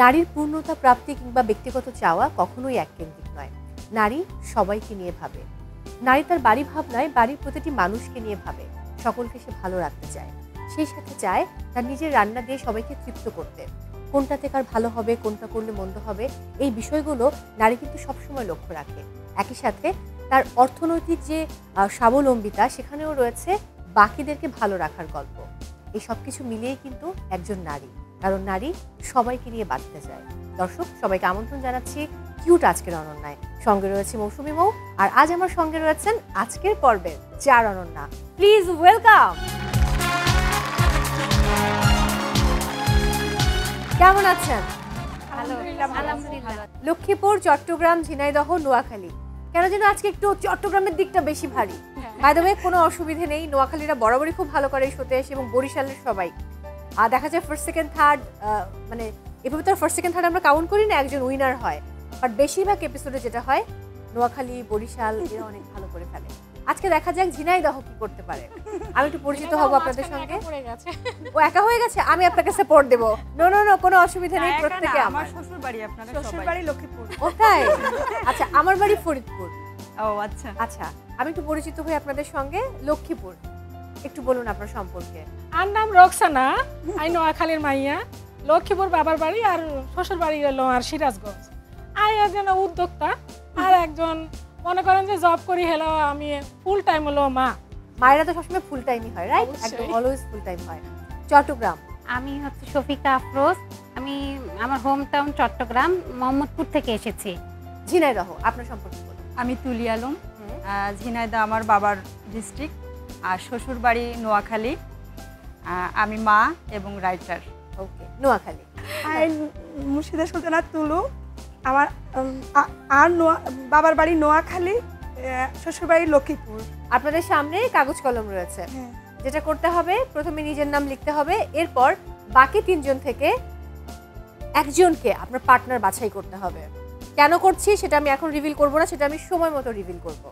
নারীর পূর্ণতা প্রাপ্তি কিংবা ব্যক্তিগত চাওয়া কখনোই এককেন্দ্রিক নয়। নারী সবাইকে নিয়ে ভাবে। নারী তার বাড়ি ভাবনায় বাড়ির প্রতিটি মানুষকে নিয়ে ভাবে, সকলকে সে ভালো রাখতে চায়। সেই সাথে চায় তার নিজের রান্না দিয়ে সবাইকে তৃপ্ত করতে। কোনটাতে কার ভালো হবে, কোনটা করলে মন্দ হবে, এই বিষয়গুলো নারী কিন্তু সবসময় লক্ষ্য রাখে। একই সাথে তার অর্থনৈতিক যে স্বাবলম্বিতা, সেখানেও রয়েছে বাকিদেরকে ভালো রাখার গল্প। এই সব কিছু মিলিয়েই কিন্তু একজন নারী, কারণ নারী সবাইকে নিয়ে বাঁচতে চায়। দর্শক, সবাইকে আমন্ত্রণ জানাচ্ছি কিউট আজকের অনন্যায়। সঙ্গে রয়েছে মৌসুমী মৌ, আর আজ আমার সঙ্গে রয়েছেন আজকের পর্বের 4 অনন্যা। Please welcome. কেমন আছেন? লক্ষ্মীপুর, চট্টগ্রাম, ঝিনাইদহ, নোয়াখালী। কেন যেন আজকে একটু চট্টগ্রামের দিকটা বেশি ভারী। বাই দ্য ওয়ে, কোনো অসুবিধে নেই, নোয়াখালীরা বরাবরই খুব ভালো করে এই শোতে এসে, এবং বরিশালের সবাই। আর দেখা যায় ফার্স্ট সেকেন্ড থার্ড, মানে এভাবে তো ফার্স্ট সেকেন্ড থার্ড আমরা কাউন্ট করি না, একজন উইনার হয়। বাট বেশিরভাগ এপিসোডে যেটা হয়, নোয়াখালী, বরিশাল এরা অনেক ভালো করে ফেলে। আজকে দেখা যাক ঝিনাইদহ কি করতে পারে। আমি একটু পরিচিত হব আপনাদের সঙ্গে। ও একা হয়ে গেছে, আমি আপনাকে সাপোর্ট দেব। নো নো নো, কোনো অসুবিধা নেই, প্রত্যেকে। আমার শ্বশুর বাড়ি, আপনাদের শ্বশুর বাড়ি লক্ষ্মীপুর। ওটাই? আচ্ছা, আমার বাড়ি ফরিদপুর। ও আচ্ছা আচ্ছা, আমি একটু পরিচিত হই আপনাদের সঙ্গে। লক্ষ্মীপুর, একটু বলুন আপনার সম্পর্কে। আর নাম রক্সানা, আই নোয়াখালীর মাইয়া। লক্ষ্মীপুর বাবার বাড়ি, আর শ্বশুর বাড়ি হলো আর সিরাজগঞ্জ। আই একজন উদ্যোক্তা, আর একজন মনে করেন যে জব করি হলো, আমি ফুল টাইম হলো মা। মায়েরা তো সবসময় ফুল টাইমই হয়, রাইট? একদম অলওয়েজ ফুল টাইম হয়। চট্টগ্রাম। আমি হচ্ছে শফিকা আফরোজ। আমি আমার হোম টাউন চট্টগ্রাম, মোহাম্মদপুর থেকে এসেছি। ঝিনাইদহ, আপনার সম্পর্কে বলুন। আমি তুলি আলম, ঝিনাইদহ আমার বাবার ডিস্ট্রিক্ট, আর শ্বশুর বাড়ি নোয়াখালী। আমি মা এবং রাইটার। ওকে, নোয়াখালী। মুর্শিদা সুলতানা তুলু। আমার বাবার বাড়ি নোয়াখালী, শ্বশুর বাড়ি লক্ষ্মীপুর। আপনাদের সামনে কাগজ কলম রয়েছে। যেটা করতে হবে, প্রথমে নিজের নাম লিখতে হবে, এরপর বাকি 3 জন থেকে একজনকে আপনার পার্টনার বাছাই করতে হবে। কেন করছি সেটা আমি এখন রিভিল করব না, সেটা আমি সময় মতো রিভিল করব।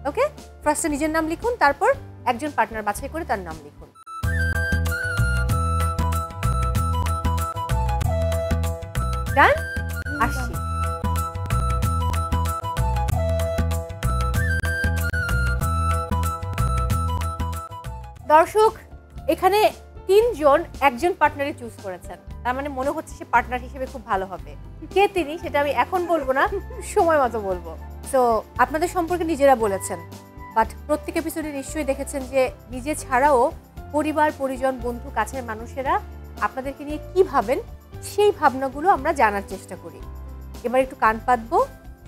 ওকে, ফার্স্টে নিজের নাম লিখুন, তারপর একজন পার্টনার বাছাই করে তার নাম লিখুন। ডান? আসছি। দর্শক, এখানে 3 জন একজন পার্টনারই চুজ করেছেন। তার মানে মনে হচ্ছে সে পার্টনার হিসেবে খুব ভালো হবে। কে তিনি সেটা আমি এখন বলবো না, সময় মতো বলবো। সো আপনাদের সম্পর্কে নিজেরা বলেছেন, বাট প্রত্যেক এপিসোডে নিশ্চয়ই দেখেছেন যে নিজে ছাড়াও পরিবার, পরিজন, বন্ধু, কাছের মানুষেরা আপনাদেরকে নিয়ে কি ভাবেন, সেই ভাবনাগুলো আমরা জানার চেষ্টা করি। এবার একটু কান পাতবো,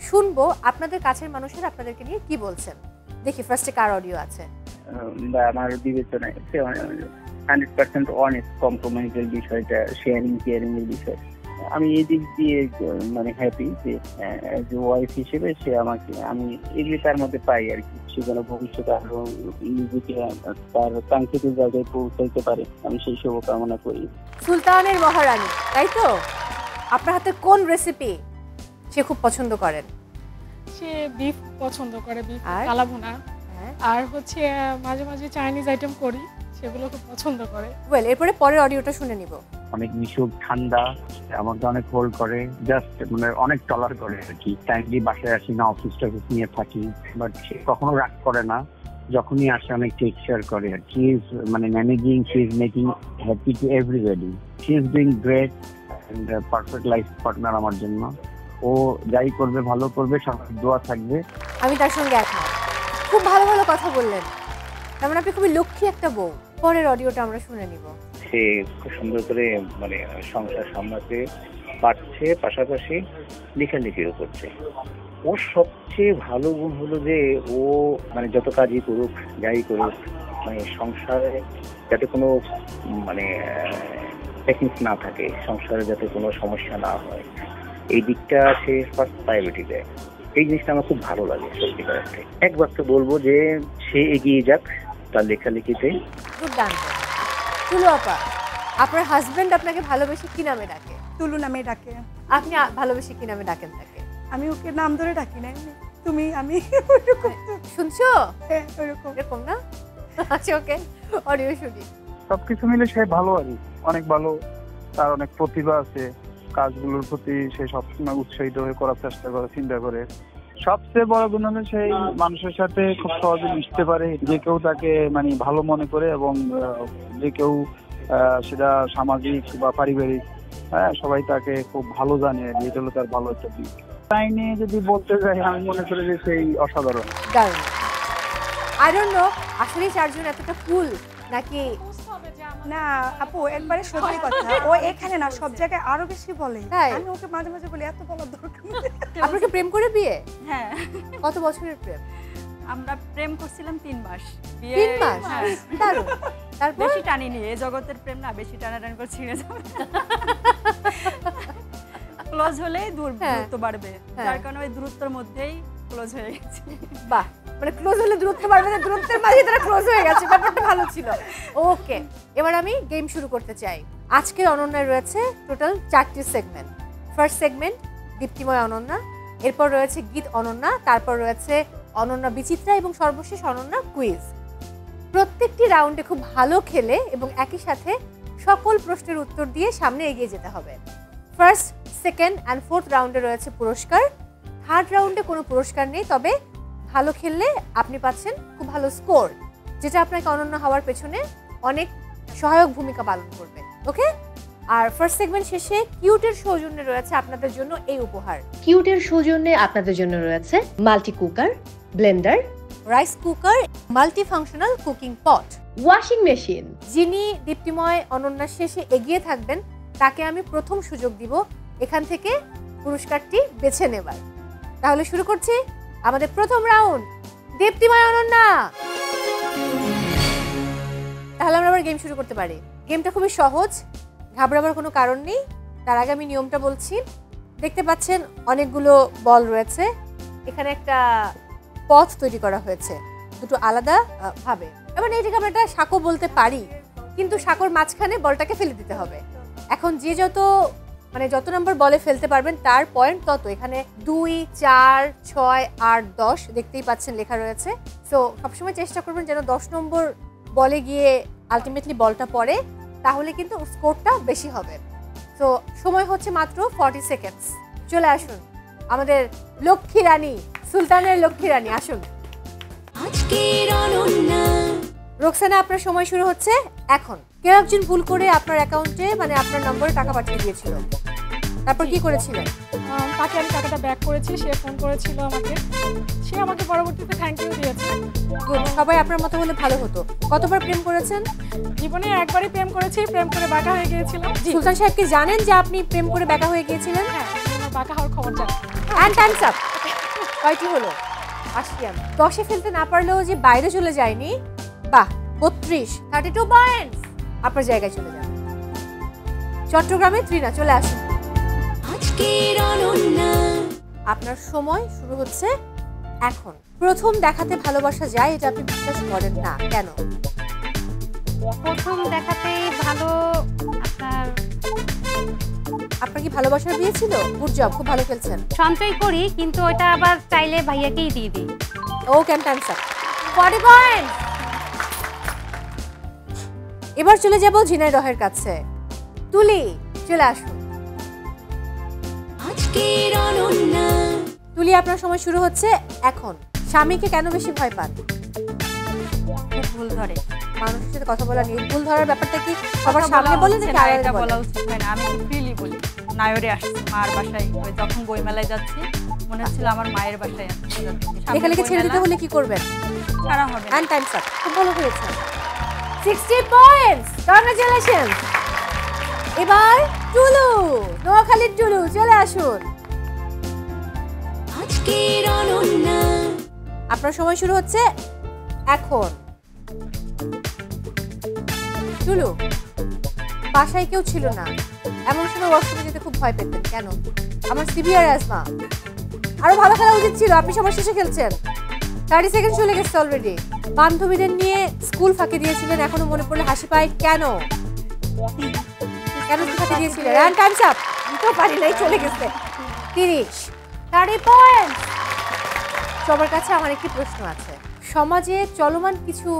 শুনবো আপনাদের কাছের মানুষেরা আপনাদেরকে নিয়ে কি বলছেন। দেখি ফার্স্টে কার অডিও আছে। আমার বিবেচনায় 100% অনেস্ট, কম্প্রোমাইজের বিষয়টা, শেয়ারিং কেয়ারিং এর বিষয়। আমি এই দিক দিয়ে মানে হ্যাপি যে ওয়াইফ হিসেবে সে আমাকে, আমি এগুলি তার মধ্যে পাই আর কি। সে যেন ভবিষ্যতে আরো নিজেকে তার কাঙ্ক্ষিত জায়গায় পৌঁছাইতে পারে, আমি সেই শুভকামনা করি। সুলতানের মহারানী, তাই তো? আপনার হাতে কোন রেসিপি সে খুব পছন্দ করেন? সে বিফ পছন্দ করে, বিফ কালাভুনা। আর হচ্ছে মাঝে মাঝে চাইনিজ আইটেম করি, সেগুলো খুব পছন্দ করে। ওয়েল, এরপরে পরের অডিওটা শুনে নিব। অনেক মিশুক, ঠান্ডা, আমাকে অনেক হোল্ড করে, জাস্ট মানে অনেক টলার করে আর কি। টাইমলি বাসায় আসি না, অফিস টফিস নিয়ে থাকি, বাট সে কখনো রাগ করে না। যখনই আসে অনেক টেক কেয়ার করে। শি ইজ মানে managing, she is making happy to everybody. She is doing great and perfect life partner আমার জন্য। ও যাই করবে ভালো করবে, সবার দোয়া থাকবে। আমি তার সঙ্গে একমত। খুব ভালো ভালো কথা বললেন, তার মানে আপনি খুবই লক্ষ্মী একটা বউ। পরের অডিওটা আমরা শুনে নিব। সে খুব সুন্দর করে মানে সংসার সামলাতে পারছে, পাশাপাশি লেখালেখিও করছে। ওর সবচেয়ে ভালো গুণ হলো যে ও মানে যত কাজই করুক, যাই করুক, মানে সংসারে যাতে কোনো মানে টেকনিক না থাকে, সংসারে যাতে কোনো সমস্যা না হয়, এই দিকটা সে ফার্স্ট প্রায়োরিটি দেয়। এই জিনিসটা আমার খুব ভালো লাগে সত্যিকার অর্থে। একবার তো বলবো যে সে এগিয়ে যাক তার লেখালেখিতে। দুর্দান্ত। তুলু আপা, আপনার হাজবেন্ড আপনাকে ভালোবেসে কি নামে ডাকে? তুলু নামে ডাকে। আপনি ভালোবেসে কি নামে ডাকেন তাকে? আমি ওকে নাম ধরে ডাকি না, তুমি, আমি। শুনছো? হ্যাঁ, ওইরকম। এরকম না? আচ্ছা, ওকে, অডিও শুনি। সবকিছু মিলে সে ভালো আর কি, অনেক ভালো। তার অনেক প্রতিভা আছে, কাজগুলোর প্রতি সে সবসময় উৎসাহিত হয়ে করার চেষ্টা করে, চিন্তা করে। সবচেয়ে বড় গুণ হলো সেই মানুষের সাথে খুব সহজে মিশতে পারে, যে কেউ তাকে মানে ভালো মনে করে, এবং যে কেউ সেটা সামাজিক বা পারিবারিক, হ্যাঁ, সবাই তাকে খুব ভালো জানে। এটা হলো তার ভালো একটা দিক। তাই নিয়ে যদি বলতে যাই, আমি মনে করি যে সেই অসাধারণ। দারুণ। আই ডোন্ট নো আসলে চারজন এতটা কুল নাকি? না আপু, একবারে সত্যি কথা, ও এখানে না সব জায়গায় আরো বেশি বলে। তাই? আমি ওকে মাঝে মাঝে বলি এত বলার দরকার নেই। আপনাকে প্রেম করে বিয়ে? হ্যাঁ, কত বছরের প্রেম? আমরা প্রেম করছিলাম 3 মাস। 3 মাস? হ্যাঁ। দারুণ। তারপর বেশি টানিনি, এই জগতের প্রেম না, বেশি টানাটানি করে ছিঁড়ে যাবে। ক্লোজ হলেই দূরত্ব বাড়বে, যার কারণে ওই দূরত্বের মধ্যেই ক্লোজ হয়ে গেছে। বাহ, মানে ক্লোজ হলে দূরত্ব বাড়বে না, দূরত্বের মাঝে তারা ক্লোজ হয়ে গেছে, ব্যাপারটা ভালো ছিল। ওকে, এবার আমি গেম শুরু করতে চাই। আজকের অনন্যায় রয়েছে টোটাল 4টি সেগমেন্ট। ফার্স্ট সেগমেন্ট দীপ্তিময় অনন্যা, এরপর রয়েছে গীত অনন্যা, তারপর রয়েছে অনন্যা বিচিত্রা এবং সর্বশেষ অনন্যা কুইজ। প্রত্যেকটি রাউন্ডে খুব ভালো খেলে এবং একই সাথে সকল প্রশ্নের উত্তর দিয়ে সামনে এগিয়ে যেতে হবে। ফার্স্ট, সেকেন্ড অ্যান্ড ফোর্থ রাউন্ডে রয়েছে পুরস্কার। থার্ড রাউন্ডে কোনো পুরস্কার নেই, তবে ভালো খেললে আপনি পাচ্ছেন খুব ভালো স্কোর, যেটা আপনাকে অনন্য হওয়ার পেছনে অনেক সহায়ক ভূমিকা পালন করবে। ওকে, আর ফার্স্ট সেগমেন্ট শেষে কিউটের সৌজন্যে রয়েছে আপনাদের জন্য এই উপহার। কিউটের সৌজন্যে আপনাদের জন্য রয়েছে multi cooker, Blender, rice cooker, multi functional cooking পট, ওয়াশিং মেশিন। যিনি দীপ্তিময় অনন্যার শেষে এগিয়ে থাকবেন তাকে আমি প্রথম সুযোগ দিব এখান থেকে পুরস্কারটি বেছে নেবার। তাহলে শুরু করছি আমাদের প্রথম রাউন্ড, দীপ্তিময় অনন্যা। তাহলে আমরা আবার গেম শুরু করতে পারি। গেমটা খুবই সহজ, ঘাবড়াবার কোনো কারণ নেই। তার আগে আমি নিয়মটা বলছি। দেখতে পাচ্ছেন অনেকগুলো বল রয়েছে, এখানে একটা পথ তৈরি করা হয়েছে দুটো আলাদা ভাবে। এবার এইটাকে আমরা একটা সাঁকো বলতে পারি, কিন্তু সাঁকোর মাঝখানে বলটাকে ফেলে দিতে হবে। এখন যে যত নম্বর বলে ফেলতে পারবেন তার পয়েন্ট তত। এখানে 2, 4, 6, 8, 10 দেখতেই পাচ্ছেন লেখা রয়েছে। সো সবসময় চেষ্টা করবেন যেন 10 নম্বর বলে গিয়ে আলটিমেটলি বলটা পড়ে, তাহলে কিন্তু স্কোরটা বেশি হবে। সো সময় হচ্ছে মাত্র 40 সেকেন্ডস। চলে আসুন আমাদের লক্ষ্মী রানী, সুলতানের লক্ষ্মী রানী, আসুন। রোকসানা, আপনার সময় শুরু হচ্ছে এখন। কেউ একজন ভুল করে আপনার অ্যাকাউন্টে মানে আপনার নম্বরে টাকা পাঠিয়ে দিয়েছিল, তারপর কি করেছিলেন? তাকে আমি টাকাটা ব্যাক করেছি, সে ফোন করেছিল আমাকে, সে আমাকে পরবর্তীতে থ্যাংক ইউ দিয়েছে। গুড, সবাই আপনার মতো হলে ভালো হতো। কতবার প্রেম করেছেন? জীবনে একবারই প্রেম করেছি, প্রেম করে বাঁকা হয়ে গিয়েছিলাম। সুলতান সাহেব কি জানেন যে আপনি প্রেম করে বাঁকা হয়ে গিয়েছিলেন? হ্যাঁ, আমার বাঁকা হওয়ার খবর জানি। And Times up. কয়টি হলো? 80। 10-এ ফেলতে না পারলেও যে বাইরে চলে যায়নি, বাহ, 32, 32 পয়েন্টস। আপনার জায়গায় চলে যান। চট্টগ্রামে ত্রিনা, চলে আসুন। আপনার সময় শুরু হচ্ছে এখন। প্রথম দেখাতে ভালোবাসা যায়, এটা আপনি বিশ্বাস করেন না, কেন? প্রথম দেখাতেই ভালো। আপনার কি ভালোবাসার বিয়ে ছিল? গুড জব, খুব ভালো খেলছেন। সঞ্চয় করি, কিন্তু ওটা আবার চাইলে ভাইয়াকেই দিয়ে দিই। ও ক্যান টাইমস 40 পয়েন্ট। এবার চলে যাব ঝিনাইদহের কাছে। তুলি, চলে আসুন। তুলি, আপনার সময় শুরু হচ্ছে এখন। স্বামীকে কেন বেশি ভয় পান? ভুল ধরে। মানুষের সাথে কথা বলা নিয়ে ভুল ধরার ব্যাপারটা কি সবার সামনে বলেন নাকি আড়ালে বলেন? বলা উচিত হয় না, আমি ফ্রিলি বলি। নায়রে আসছি মার বাসায়, ওই যখন বইমেলায় যাচ্ছি মনে হচ্ছিল আমার মায়ের বাসায় আসছি। লেখালেখি ছেড়ে দিতে হলে কি করবেন? ছাড়া হবে। And Times up. খুব ভালো হয়েছে, 60 পয়েন্টস। কংগ্রাচুলেশনস। এবার টুলু, নোয়াখালীর টুলু, চলে আসুন। আপনার সময় শুরু হচ্ছে এখন। টুলু, বাসায় কেউ ছিল না, এমন সময় ওয়াশরুমে যেতে খুব ভয় পেতেন, কেন? আমার সিভিয়ার অ্যাজমা। আরো ভালো খেলা উচিত ছিল, আপনি সবার শেষে খেলছেন। 30 সেকেন্ড চলে গেছে অলরেডি। বান্ধবীদের নিয়ে স্কুল ফাঁকি দিয়েছিলেন, এখনো মনে পড়লে হাসি পায়, কেন? কেন ফাঁকি দিয়েছিলেন? And Times up. তো পারি নাই, চলে গেছে। 30 পয়েন্ট। সবার কাছে আমার একটি প্রশ্ন আছে। সমাজে চলমান কিছু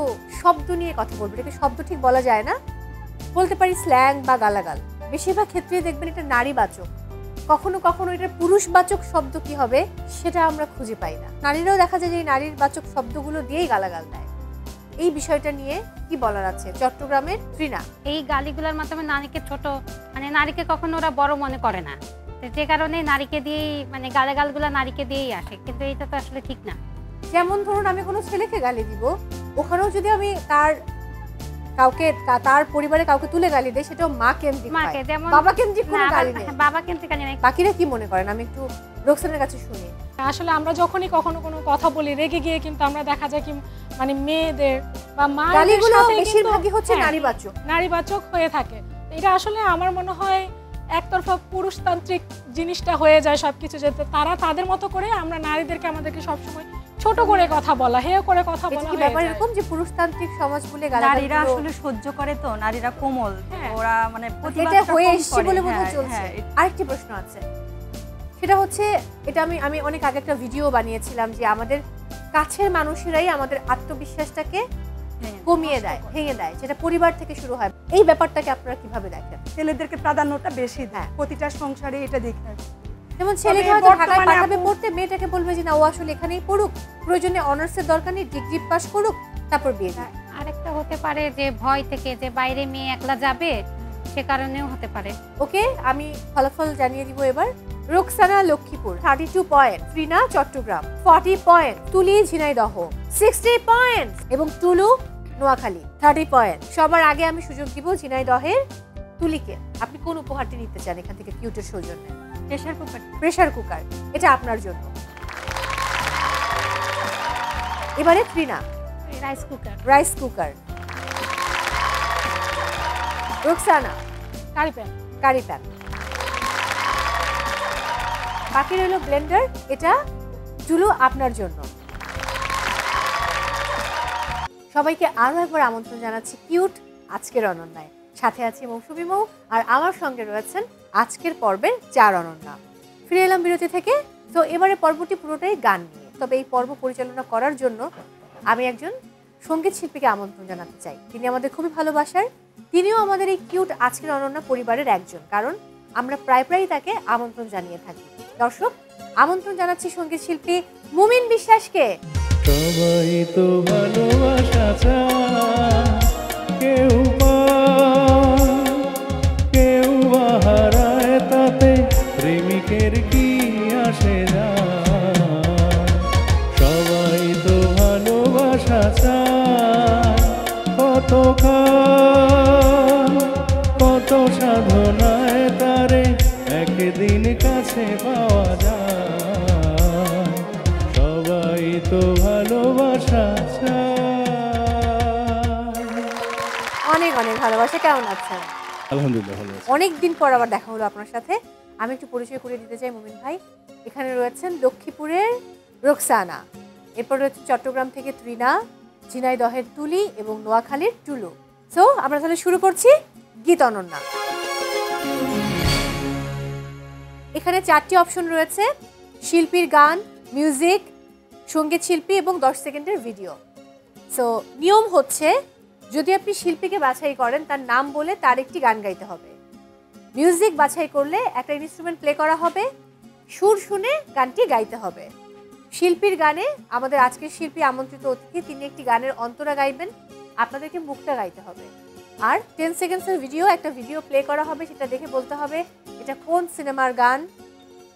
শব্দ নিয়ে কথা বলবো, এটাকে শব্দ ঠিক বলা যায় না, বলতে পারি স্ল্যাং বা গালাগাল। বেশিরভাগ ক্ষেত্রে দেখবেন এটা নারীবাচক। কখনো কখনো এটার পুরুষবাচক শব্দ কি হবে সেটা আমরা খুঁজে পাই না। নারীরাও দেখা যায় যে এই নারীর বাচক শব্দগুলো দিয়েই গালাগাল দেয়। এই বিষয়টা নিয়ে কি বলার আছে চট্টগ্রামের তৃণা? এই গালিগুলোর মাধ্যমে নারীকে ছোট, মানে নারীকে কখনো ওরা বড় মনে করে না, তো যে কারণে নারীকে দিয়েই, মানে গালাগালগুলো নারীকে দিয়েই আসে, কিন্তু এটা তো আসলে ঠিক না। যেমন ধরুন আমি কোনো ছেলেকে গালি দিব, ওখানেও যদি আমি তার পরিবারে কাউকে তুলে গালি দেয়, সেটাও মা কেন্দ্রিক, মাকে যেমন বাবা কেন্দ্রিক কোনো গালি নেই। বাবা কেন্দ্রিক গালি নেই। বাকিরা কি মনে করেন? আমি একটু রোকসানার কাছে শুনি। আসলে আমরা যখনই কখনো কোনো কথা বলি রেগে গিয়ে, কিন্তু আমরা দেখা যায় কি মানে মেয়েদের বা মায়েদের গালিগুলো সাথে বেশিরভাগই হচ্ছে হ্যাঁ, নারীবাচক হয়ে থাকে। এটা আসলে আমার মনে হয় একতরফা পুরুষতান্ত্রিক জিনিসটা হয়ে যায় সবকিছু, যে তারা তাদের মতো করে, আমরা নারীদেরকে আমাদেরকে সবসময় ছোট করে কথা বলা, হেয় করে কথা বলা। কি ব্যাপার এরকম যে পুরুষতান্ত্রিক সমাজ বলে নারীরা আসলে সহ্য করে, তো নারীরা কোমল, ওরা মানে এটা হয়ে এসছে বলে মনে চলছে। আরেকটি প্রশ্ন আছে, সেটা হচ্ছে এটা আমি অনেক আগে একটা ভিডিও বানিয়েছিলাম যে আমাদের কাছের মানুষেরাই আমাদের আত্মবিশ্বাসটাকে কমিয়ে দেয়, ভেঙে দেয়, যেটা পরিবার থেকে শুরু হয়। এই ব্যাপারটাকে আপনারা কিভাবে দেখেন? ছেলেদেরকে প্রাধান্যটা বেশি দেয়, প্রতিটা সংসারে এটা দেখে। যেমন ছেলেকে হয়তো ঢাকায় পাঠাবে পড়তে, মেয়েটাকে বলবে যে না ও আসলে এখানেই পড়ুক, প্রয়োজনে অনার্সের দরকার নেই, ডিগ্রি পাস করুক, তারপর বিয়ে দেয়। আরেকটা হতে পারে যে ভয় থেকে, যে বাইরে মেয়ে একলা যাবে, সে কারণেও হতে পারে। ওকে, আমি ফলাফল জানিয়ে দিব এবার। রোকসানা লক্ষ্মীপুর 32 পয়েন্ট, তৃণা চট্টগ্রাম 40 পয়েন্ট, তুলি ঝিনাইদহ 60 পয়েন্ট এবং টুলু নোয়াখালী 30 পয়েন্ট। সবার আগে আমি সুযোগ দিব ঝিনাইদহের তুলিকে। আপনি কোন উপহারটি নিতে চান এখান থেকে কিউটের সৌজন্যে? প্রেসার কুকার, এটা আপনার জন্য। এবারে তৃণা রাইস কুকার, রোকসানা কারি প্যান, বাকি রইল ব্লেন্ডার, এটা চুলো আপনার জন্য। সবাইকে আরো একবার আমন্ত্রণ জানাচ্ছি কিউট আজকের অনন্যায়। সাথে আছি মৌসুমী মৌ, আর আমার সঙ্গে রয়েছেন আজকের পর্বের 4 অনন্যা। ফিরে এলাম বিরতি থেকে। তো এবারে পর্বটি পুরোটাই গান নিয়ে, তবে এই পর্ব পরিচালনা করার জন্য আমি একজন সঙ্গীত শিল্পীকে আমন্ত্রণ জানাতে চাই। তিনি আমাদের খুবই ভালোবাসার, তিনিও আমাদের এই কিউট আজকের অনন্যা পরিবারের একজন, কারণ আমরা প্রায় তাকে আমন্ত্রণ জানিয়ে থাকি। দর্শক, আমন্ত্রণ জানাচ্ছি সঙ্গীত শিল্পী মুমিন বিশ্বাসকে। সবাই তো ভালোবাসা চায়, কেউ কেউ হারায়, তাতে প্রেমিকের কি আসে যায়। সবাই তো ভালোবাসা চায়, কত সাধনায় তারে একদিন কাছে পাওয়া যায়। সবাই তো ভালোবাসা চায়। অনেক অনেক ভালোবাসা। কেমন আছেন? আলহামদুলিল্লাহ ভালো আছি। অনেকদিন পর আবার দেখা হলো আপনার সাথে। আমি একটু পরিচয় করে দিতে চাই মুমিন ভাই। এখানে রয়েছেন লক্ষ্মীপুরের রোকসানা, এরপর রয়েছে চট্টগ্রাম থেকে তৃণা, ঝিনাইদহের তুলি এবং নোয়াখালীর টুলু। সো আমরা তাহলে শুরু করছি গীত অনন্যা। এখানে 4টি অপশন রয়েছে: শিল্পীর গান, মিউজিক, সঙ্গীত শিল্পী এবং 10 সেকেন্ডের ভিডিও। সো নিয়ম হচ্ছে, যদি আপনি শিল্পীকে বাছাই করেন তার নাম বলে তার একটি গান গাইতে হবে। মিউজিক বাছাই করলে একটা ইনস্ট্রুমেন্ট প্লে করা হবে, সুর শুনে গানটি গাইতে হবে। শিল্পীর গানে আমাদের আজকের শিল্পী আমন্ত্রিত অতিথি, তিনি একটি গানের অন্তরা গাইবেন, আপনাদেরকে মুখটা গাইতে হবে। আর 10 সেকেন্ডসের ভিডিও, একটা ভিডিও প্লে করা হবে, সেটা দেখে বলতে হবে এটা কোন সিনেমার গান,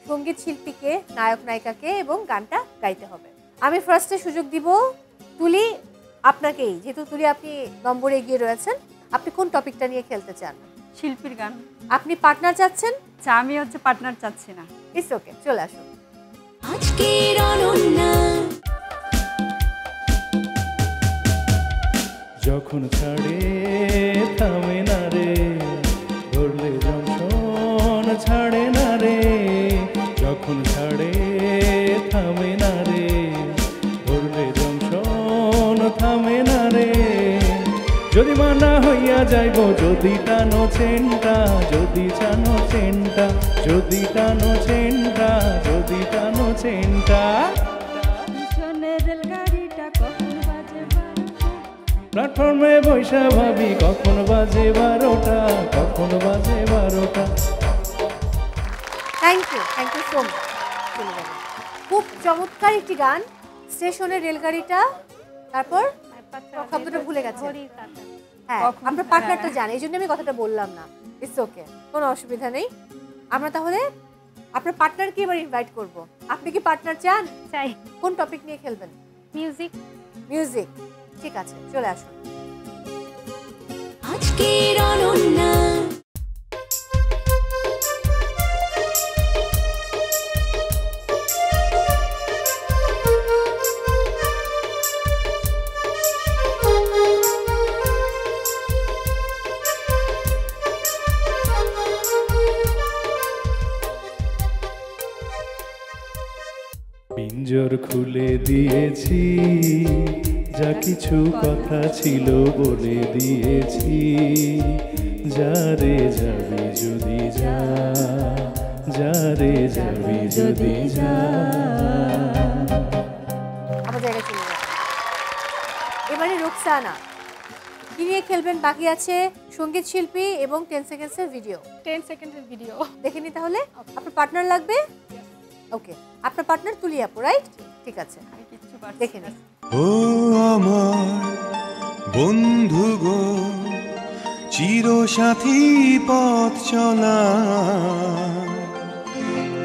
সঙ্গীত শিল্পীকে, নায়ক নায়িকাকে এবং গানটা গাইতে হবে। আমি ফার্স্টে সুযোগ দিব তুলি আপনাকেই, যেহেতু তুলি আপনি নম্বরে এগিয়ে রয়েছেন। আপনি কোন টপিকটা নিয়ে খেলতে চান? শিল্পীর গান। আপনি পার্টনার চাচ্ছেন? আমি পার্টনার চাচ্ছি না। ইটস ওকে, চলে আসুন। আজকের অনন্যা। যখন ছাড়ে থামে না রে, ধরলে যখন ছাড়ে না রে, যখন ছাড়ে থামে না রে, ধরলে যখন থামে না রে। যদি মানা হইয়া যাইব, যদি টানো চেনটা, যদি টানো চেনটা, যদি টানো চেনটা, যদি টানো চেনটা। প্ল্যাটফর্মে বৈশা ভাবি কখন বাজে 12টা, কখন বাজে 12টা। Thank you so much. চলে যাবেন। খুব চমৎকার একটি গান, স্টেশনের রেলগাড়িটা, তারপর শব্দটা ভুলে গেছে। হ্যাঁ, আমরা পার্টনারটা জানি, এই জন্য আমি কথাটা বললাম না। ইটস ওকে, কোনো অসুবিধা নেই। আমরা তাহলে আপনার পার্টনারকে এবার ইনভাইট করব। আপনি কি পার্টনার চান? চাই। কোন টপিক নিয়ে খেলবেন? মিউজিক। মিউজিক, ঠিক আছে, চলে আসুন। আজকের অনন্যা। পিঞ্জর খুলে দিয়েছি, যা কিছু কথা ছিল বলে দিয়েছি। যারে যাবি যদি যা, যারে যাবি যদি যা। আমার জায়গায় চলে যান। এবারে রোকসানা, কি নিয়ে খেলবেন? বাকি আছে সঙ্গীত শিল্পী এবং 10 সেকেন্ডসের ভিডিও। 10 সেকেন্ডের ভিডিও দেখে নি তাহলে। আপনার পার্টনার লাগবে? ওকে, আপনার পার্টনার তুলি আপু, রাইট? ঠিক আছে, দেখে নিন। ও আমার বন্ধু গো, চিরসাথী পথ চলা,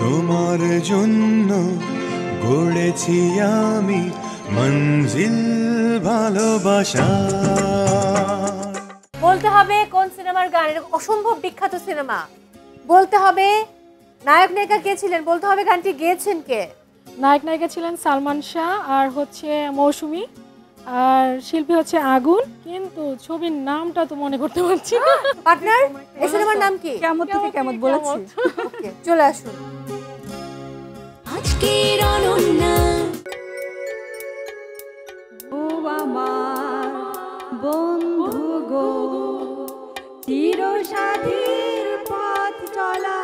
তোমার জন্য গড়েছি আমি মঞ্জিল ভালোবাসা। বলতে হবে কোন সিনেমার গান, এটা অসম্ভব বিখ্যাত সিনেমা। বলতে হবে নায়ক নায়িকা কে ছিলেন, বলতে হবে গানটি গেয়েছেন কে। নায়ক নায়িকা ছিলেন সালমান শাহ আর হচ্ছে মৌসুমী, আর শিল্পী হচ্ছে আগুন, কিন্তু ছবির নামটা তো মনে করতে পারছি না। পার্টনার, এই সিনেমার নাম কি? কেমন থেকে কেমন বলেছি। ওকে, চলে আসুন। আজকের অনন্যা। ও আমার বন্ধু গো, চিরসাথীর পথ চলা,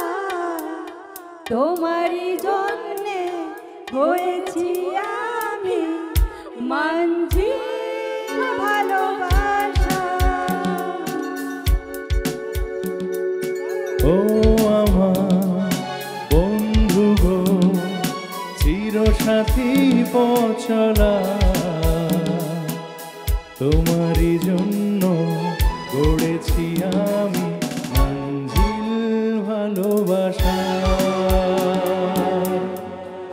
তোমারই জন্যে হয়েছি আমি মঞ্জিল ভালোবাসা। ও আমার বন্ধু গো, চিরসাথী পথ চলা, তোমারই জন্য গড়েছি আমি মঞ্জিল ভালোবাসা।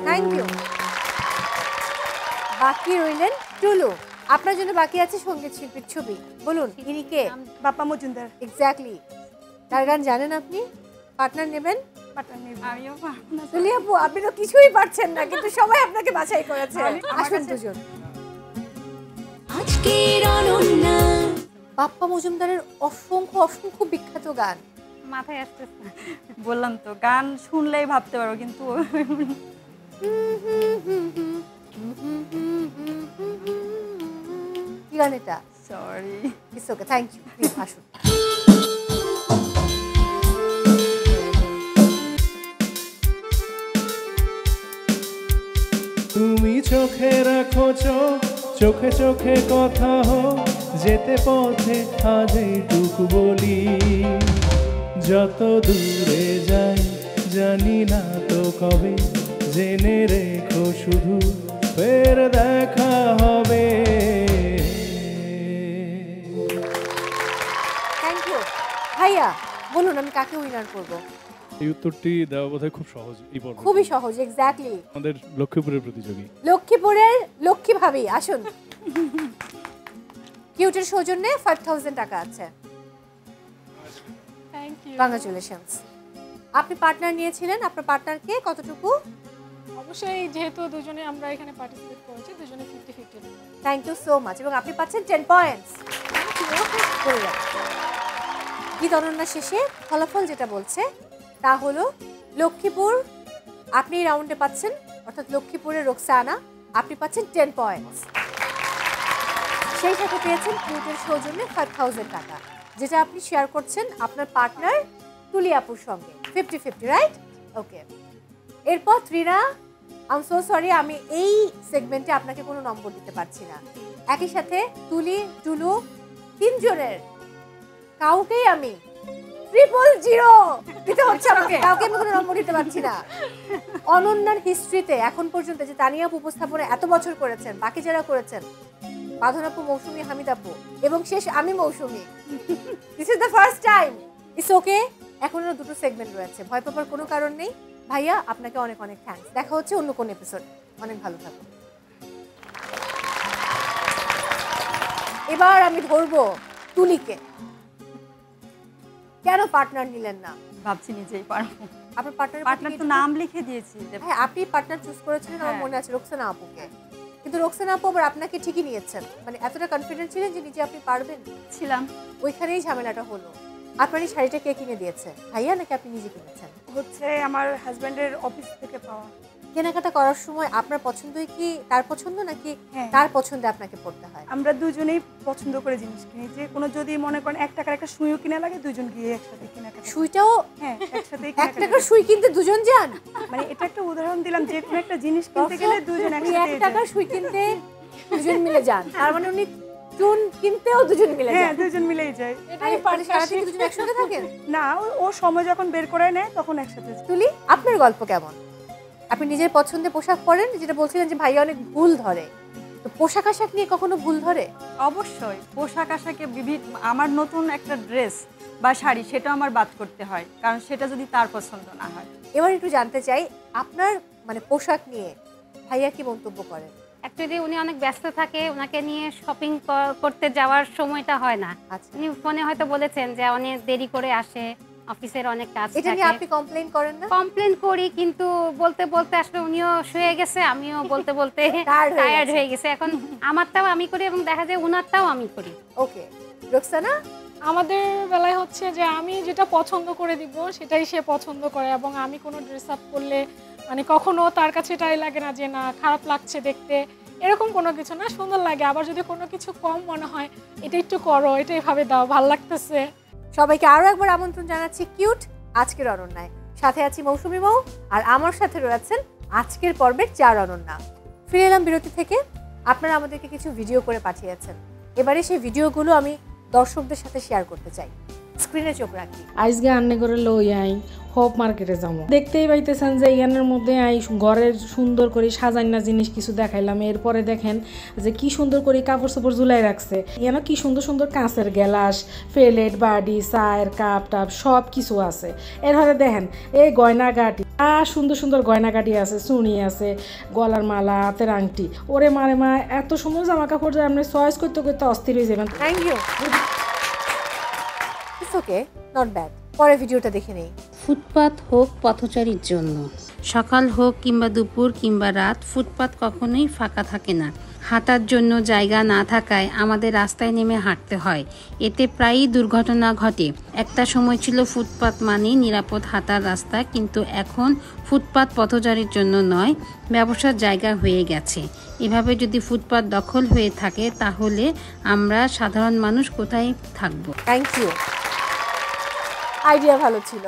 Thank you. বাকি রইলেন টুলু, আপনার জন্য বাকি আছে সঙ্গীত শিল্পীর ছবি। বলুন ইনি কে? বাপ্পা মজুমদার। এক্স্যাক্টলি। তার গান জানেন আপনি? পার্টনার নেবেন? পার্টনার নেব। আমিও পারবো না। তুলি আপু, আপনি তো কিছুই পারছেন না, কিন্তু সবাই আপনাকে বাছাই করেছে। আসুন দুজন। আজকের অনন্যা। বাপ্পা মজুমদারের অসংখ্য অসংখ্য বিখ্যাত গান মাথায় আসতেছে না। বললাম তো, গান শুনলেই ভাবতে পারবো, কিন্তু কি গান এটা? Sorry. It's okay, thank you. Please আসুন। তুমি চোখে রাখো চোখ, চোখে চোখে কথা হোক, যেতে পথে আজ এইটুকু বলি, যত দূরে যাই জানি না তো কবে, জেনে রেখো শুধু ফের দেখা হবে। Thank you. ভাইয়া বলুন, আমি কাকে উইনার করব? এই উত্তরটি দেওয়া বোধহয় খুব সহজ। এই পর্ব খুবই সহজ, এক্স্যাক্টলি। আমাদের লক্ষ্মীপুরের প্রতিযোগী, লক্ষ্মীপুরের লক্ষ্মী ভাবি, আসুন। কিউটের সৌজন্যে 5000 টাকা আছে। Thank you. কংগ্রাচুলেশনস। আপনি পার্টনার নিয়েছিলেন, আপনার পার্টনারকে কতটুকু? অবশ্যই যেহেতু দুজনে আমরা এখানে পার্টিসিপেট করেছি, দুজনে 50-50। Thank you so much. এবং আপনি পাচ্ছেন 10 পয়েন্টস। গীত অনন্যা শেষে ফলাফল যেটা বলছে তা হলো লক্ষ্মীপুর আপনি এই রাউন্ডে পাচ্ছেন, অর্থাৎ লক্ষ্মীপুরের রোকসানা আপনি পাচ্ছেন 10 পয়েন্টস। সেই সাথে পেয়েছেন কিউটের সৌজন্যে 5000 টাকা, যেটা আপনি শেয়ার করছেন আপনার পার্টনার তুলি আপুর সঙ্গে 50-50, রাইট? ওকে। এরপর Trina, I am so sorry, আমি এই সেগমেন্টে আপনাকে কোনো নম্বর দিতে পারছি না। একই সাথে তুলি, টুলু, তিনজনের কাউকেই আমি 000 দিতে হচ্ছে আমাকে, কাউকে আমি কোনো নম্বর দিতে পারছি না। অনন্যার হিস্ট্রিতে এখন পর্যন্ত যে তানিয়া আপু উপস্থাপনা এত বছর করেছেন, বাকি যারা করেছেন বাঁধন আপু, মৌসুমী, হামিদ আপু এবং শেষ আমি Moushumi, this is the first time. It's okay, এখন আরো 2টো সেগমেন্ট রয়েছে, ভয় পাবার কোনো কারণ নেই। ভাইয়া আপনাকে অনেক অনেক থ্যাঙ্কস, দেখা হচ্ছে অন্য কোন এপিসোডে, অনেক ভালো থাকুন। এবার আমি ধরবো তুলিকে। কেন পার্টনার নিলেন না? ভাবছি নিজেই পারবো। আপনার পার্টনার তো নাম লিখে দিয়েছি। হ্যাঁ, আপনি পার্টনার চুজ করেছিলেন, আমার মনে আছে, রোকসানা আপুকে। কিন্তু রোকসানা আপু আবার আপনাকে ঠিকই নিয়েছেন, মানে এতটা কনফিডেন্ট ছিলেন যে নিজে আপনি পারবেন? ছিলাম। ওইখানেই ঝামেলাটা হলো। আপনার এই শাড়িটা কে কিনে দিয়েছে, ভাইয়া নাকি আপনি নিজে কিনেছেন? হচ্ছে আমার হাজবেন্ডের অফিস থেকে পাওয়া। কেনাকাটা করার সময় আপনার পছন্দই কি তার পছন্দ, নাকি তার পছন্দে আপনাকে পড়তে হয়? আমরা দুজনেই পছন্দ করে জিনিস কিনি, যে কোনো যদি মনে করেন 1 টাকার একটা সুইও কিনা লাগে, দুজন গিয়ে একসাথে কেনাকাটা। সুইটাও? হ্যাঁ, একসাথে। 1 টাকার সুই কিনতে দুজন যান? মানে এটা একটা উদাহরণ দিলাম, যে কোনো একটা জিনিস কিনতে গেলে দুজন একসাথে। 1 টাকার সুই কিনতে দুজন মিলে যান, তার মানে উনি চুন কিনতেও দুজন মিলে যায়? হ্যাঁ, দুজন মিলেই যায়। এটাই সারাদিন দুজন একসাথে থাকেন? না, ও সময় যখন বের করে নেয় তখন একসাথে। তুলি, আপনার গল্প কেমন? আপনি নিজের পছন্দের পোশাক পরেন, যেটা বলছিলেন যে ভাইয়া অনেক ভুল ধরে, তো পোশাক আশাক নিয়ে কখনো ভুল ধরে? অবশ্যই, পোশাক আশাকে আমার নতুন একটা ড্রেস বা শাড়ি সেটা আমার বাদ করতে হয়, কারণ সেটা যদি তার পছন্দ না হয়। এবার একটু জানতে চাই আপনার মানে পোশাক নিয়ে ভাইয়া কি মন্তব্য করেন? অ্যাকচুয়ালি উনি অনেক ব্যস্ত থাকে, ওনাকে নিয়ে শপিং করতে যাওয়ার সময়টা হয় না। উনি ফোনে হয়তো বলেছেন যে অনেক দেরি করে আসে, অফিসের অনেক কাজ থাকে। এটা নিয়ে আপনি কমপ্লেইন করেন না? কমপ্লেইন করি, কিন্তু বলতে বলতে আসলে উনিও শুয়ে গেছে, আমিও বলতে বলতে টায়ার্ড হয়ে গেছে। এখন আমারটাও আমি করি এবং দেখা যায় উনারটাও আমি করি। ওকে, রোকসানা? আমাদের বেলায় হচ্ছে যে আমি যেটা পছন্দ করে দিব সেটাই সে পছন্দ করে, এবং আমি কোনো ড্রেস আপ করলে মানে কখনো তার কাছে এটাই লাগে না যে না খারাপ লাগছে দেখতে, এরকম কোনো কিছু না, সুন্দর লাগে। আবার যদি কোনো কিছু কম মনে হয়, এটা একটু করো, এটা এভাবে দাও, ভালো লাগতেছে। সবাইকে আরো একবার আমন্ত্রণ জানাচ্ছি কিউট আজকের অনন্যায়। সাথে আছি মৌসুমী মৌ, আর আমার সাথে রয়েছেন আজকের পর্বের 4 অনন্যা। ফিরে এলাম বিরতি থেকে। আপনারা আমাদেরকে কিছু ভিডিও করে পাঠিয়েছেন, এবারে সেই ভিডিওগুলো আমি দর্শকদের সাথে শেয়ার করতে চাই। স্ক্রিনে চোখ রাখি। আজকে আন্নে করে লই আই হোপ মার্কেটে যাবো, দেখতেই পাইতেছেন যে ইয়ানের মধ্যে আই ঘরের সুন্দর করে সাজাইনা জিনিস কিছু দেখাইলাম। এরপরে দেখেন যে কি সুন্দর করে কাপড় চোপড় ঝুলাই রাখছে, ইয়ানো কি সুন্দর সুন্দর কাঁচের গ্লাস, প্লেট, বাড়ি, চায়ের কাপ টাপ সব কিছু আছে। এরপরে দেখেন এই গয়নাগাটি, সুন্দর সুন্দর গয়নাগাটি আছে, চুড়ি আছে, গলার মালা, হাতের আংটি। ওরে মারে মা, এত সুন্দর জামা কাপড় যে আপনি চয়েস করতে করতে অস্থির হয়ে যাবেন। Thank you. It's okay, not bad. পরে ভিডিওটা দেখে নেই। ফুটপাত হোক পথচারীর জন্য, সকাল হোক কিংবা দুপুর কিংবা রাত, ফুটপাত কখনোই ফাঁকা থাকে না। হাঁটার জন্য জায়গা না থাকায় আমাদের রাস্তায় নেমে হাঁটতে হয়, এতে প্রায়ই দুর্ঘটনা ঘটে। একটা সময় ছিল ফুটপাত মানেই নিরাপদ হাঁটার রাস্তা, কিন্তু এখন ফুটপাত পথচারীর জন্য নয়, ব্যবসার জায়গা হয়ে গেছে। এভাবে যদি ফুটপাত দখল হয়ে থাকে তাহলে আমরা সাধারণ মানুষ কোথায় থাকবো? থ্যাংক ইউ, আইডিয়া ভালো ছিল।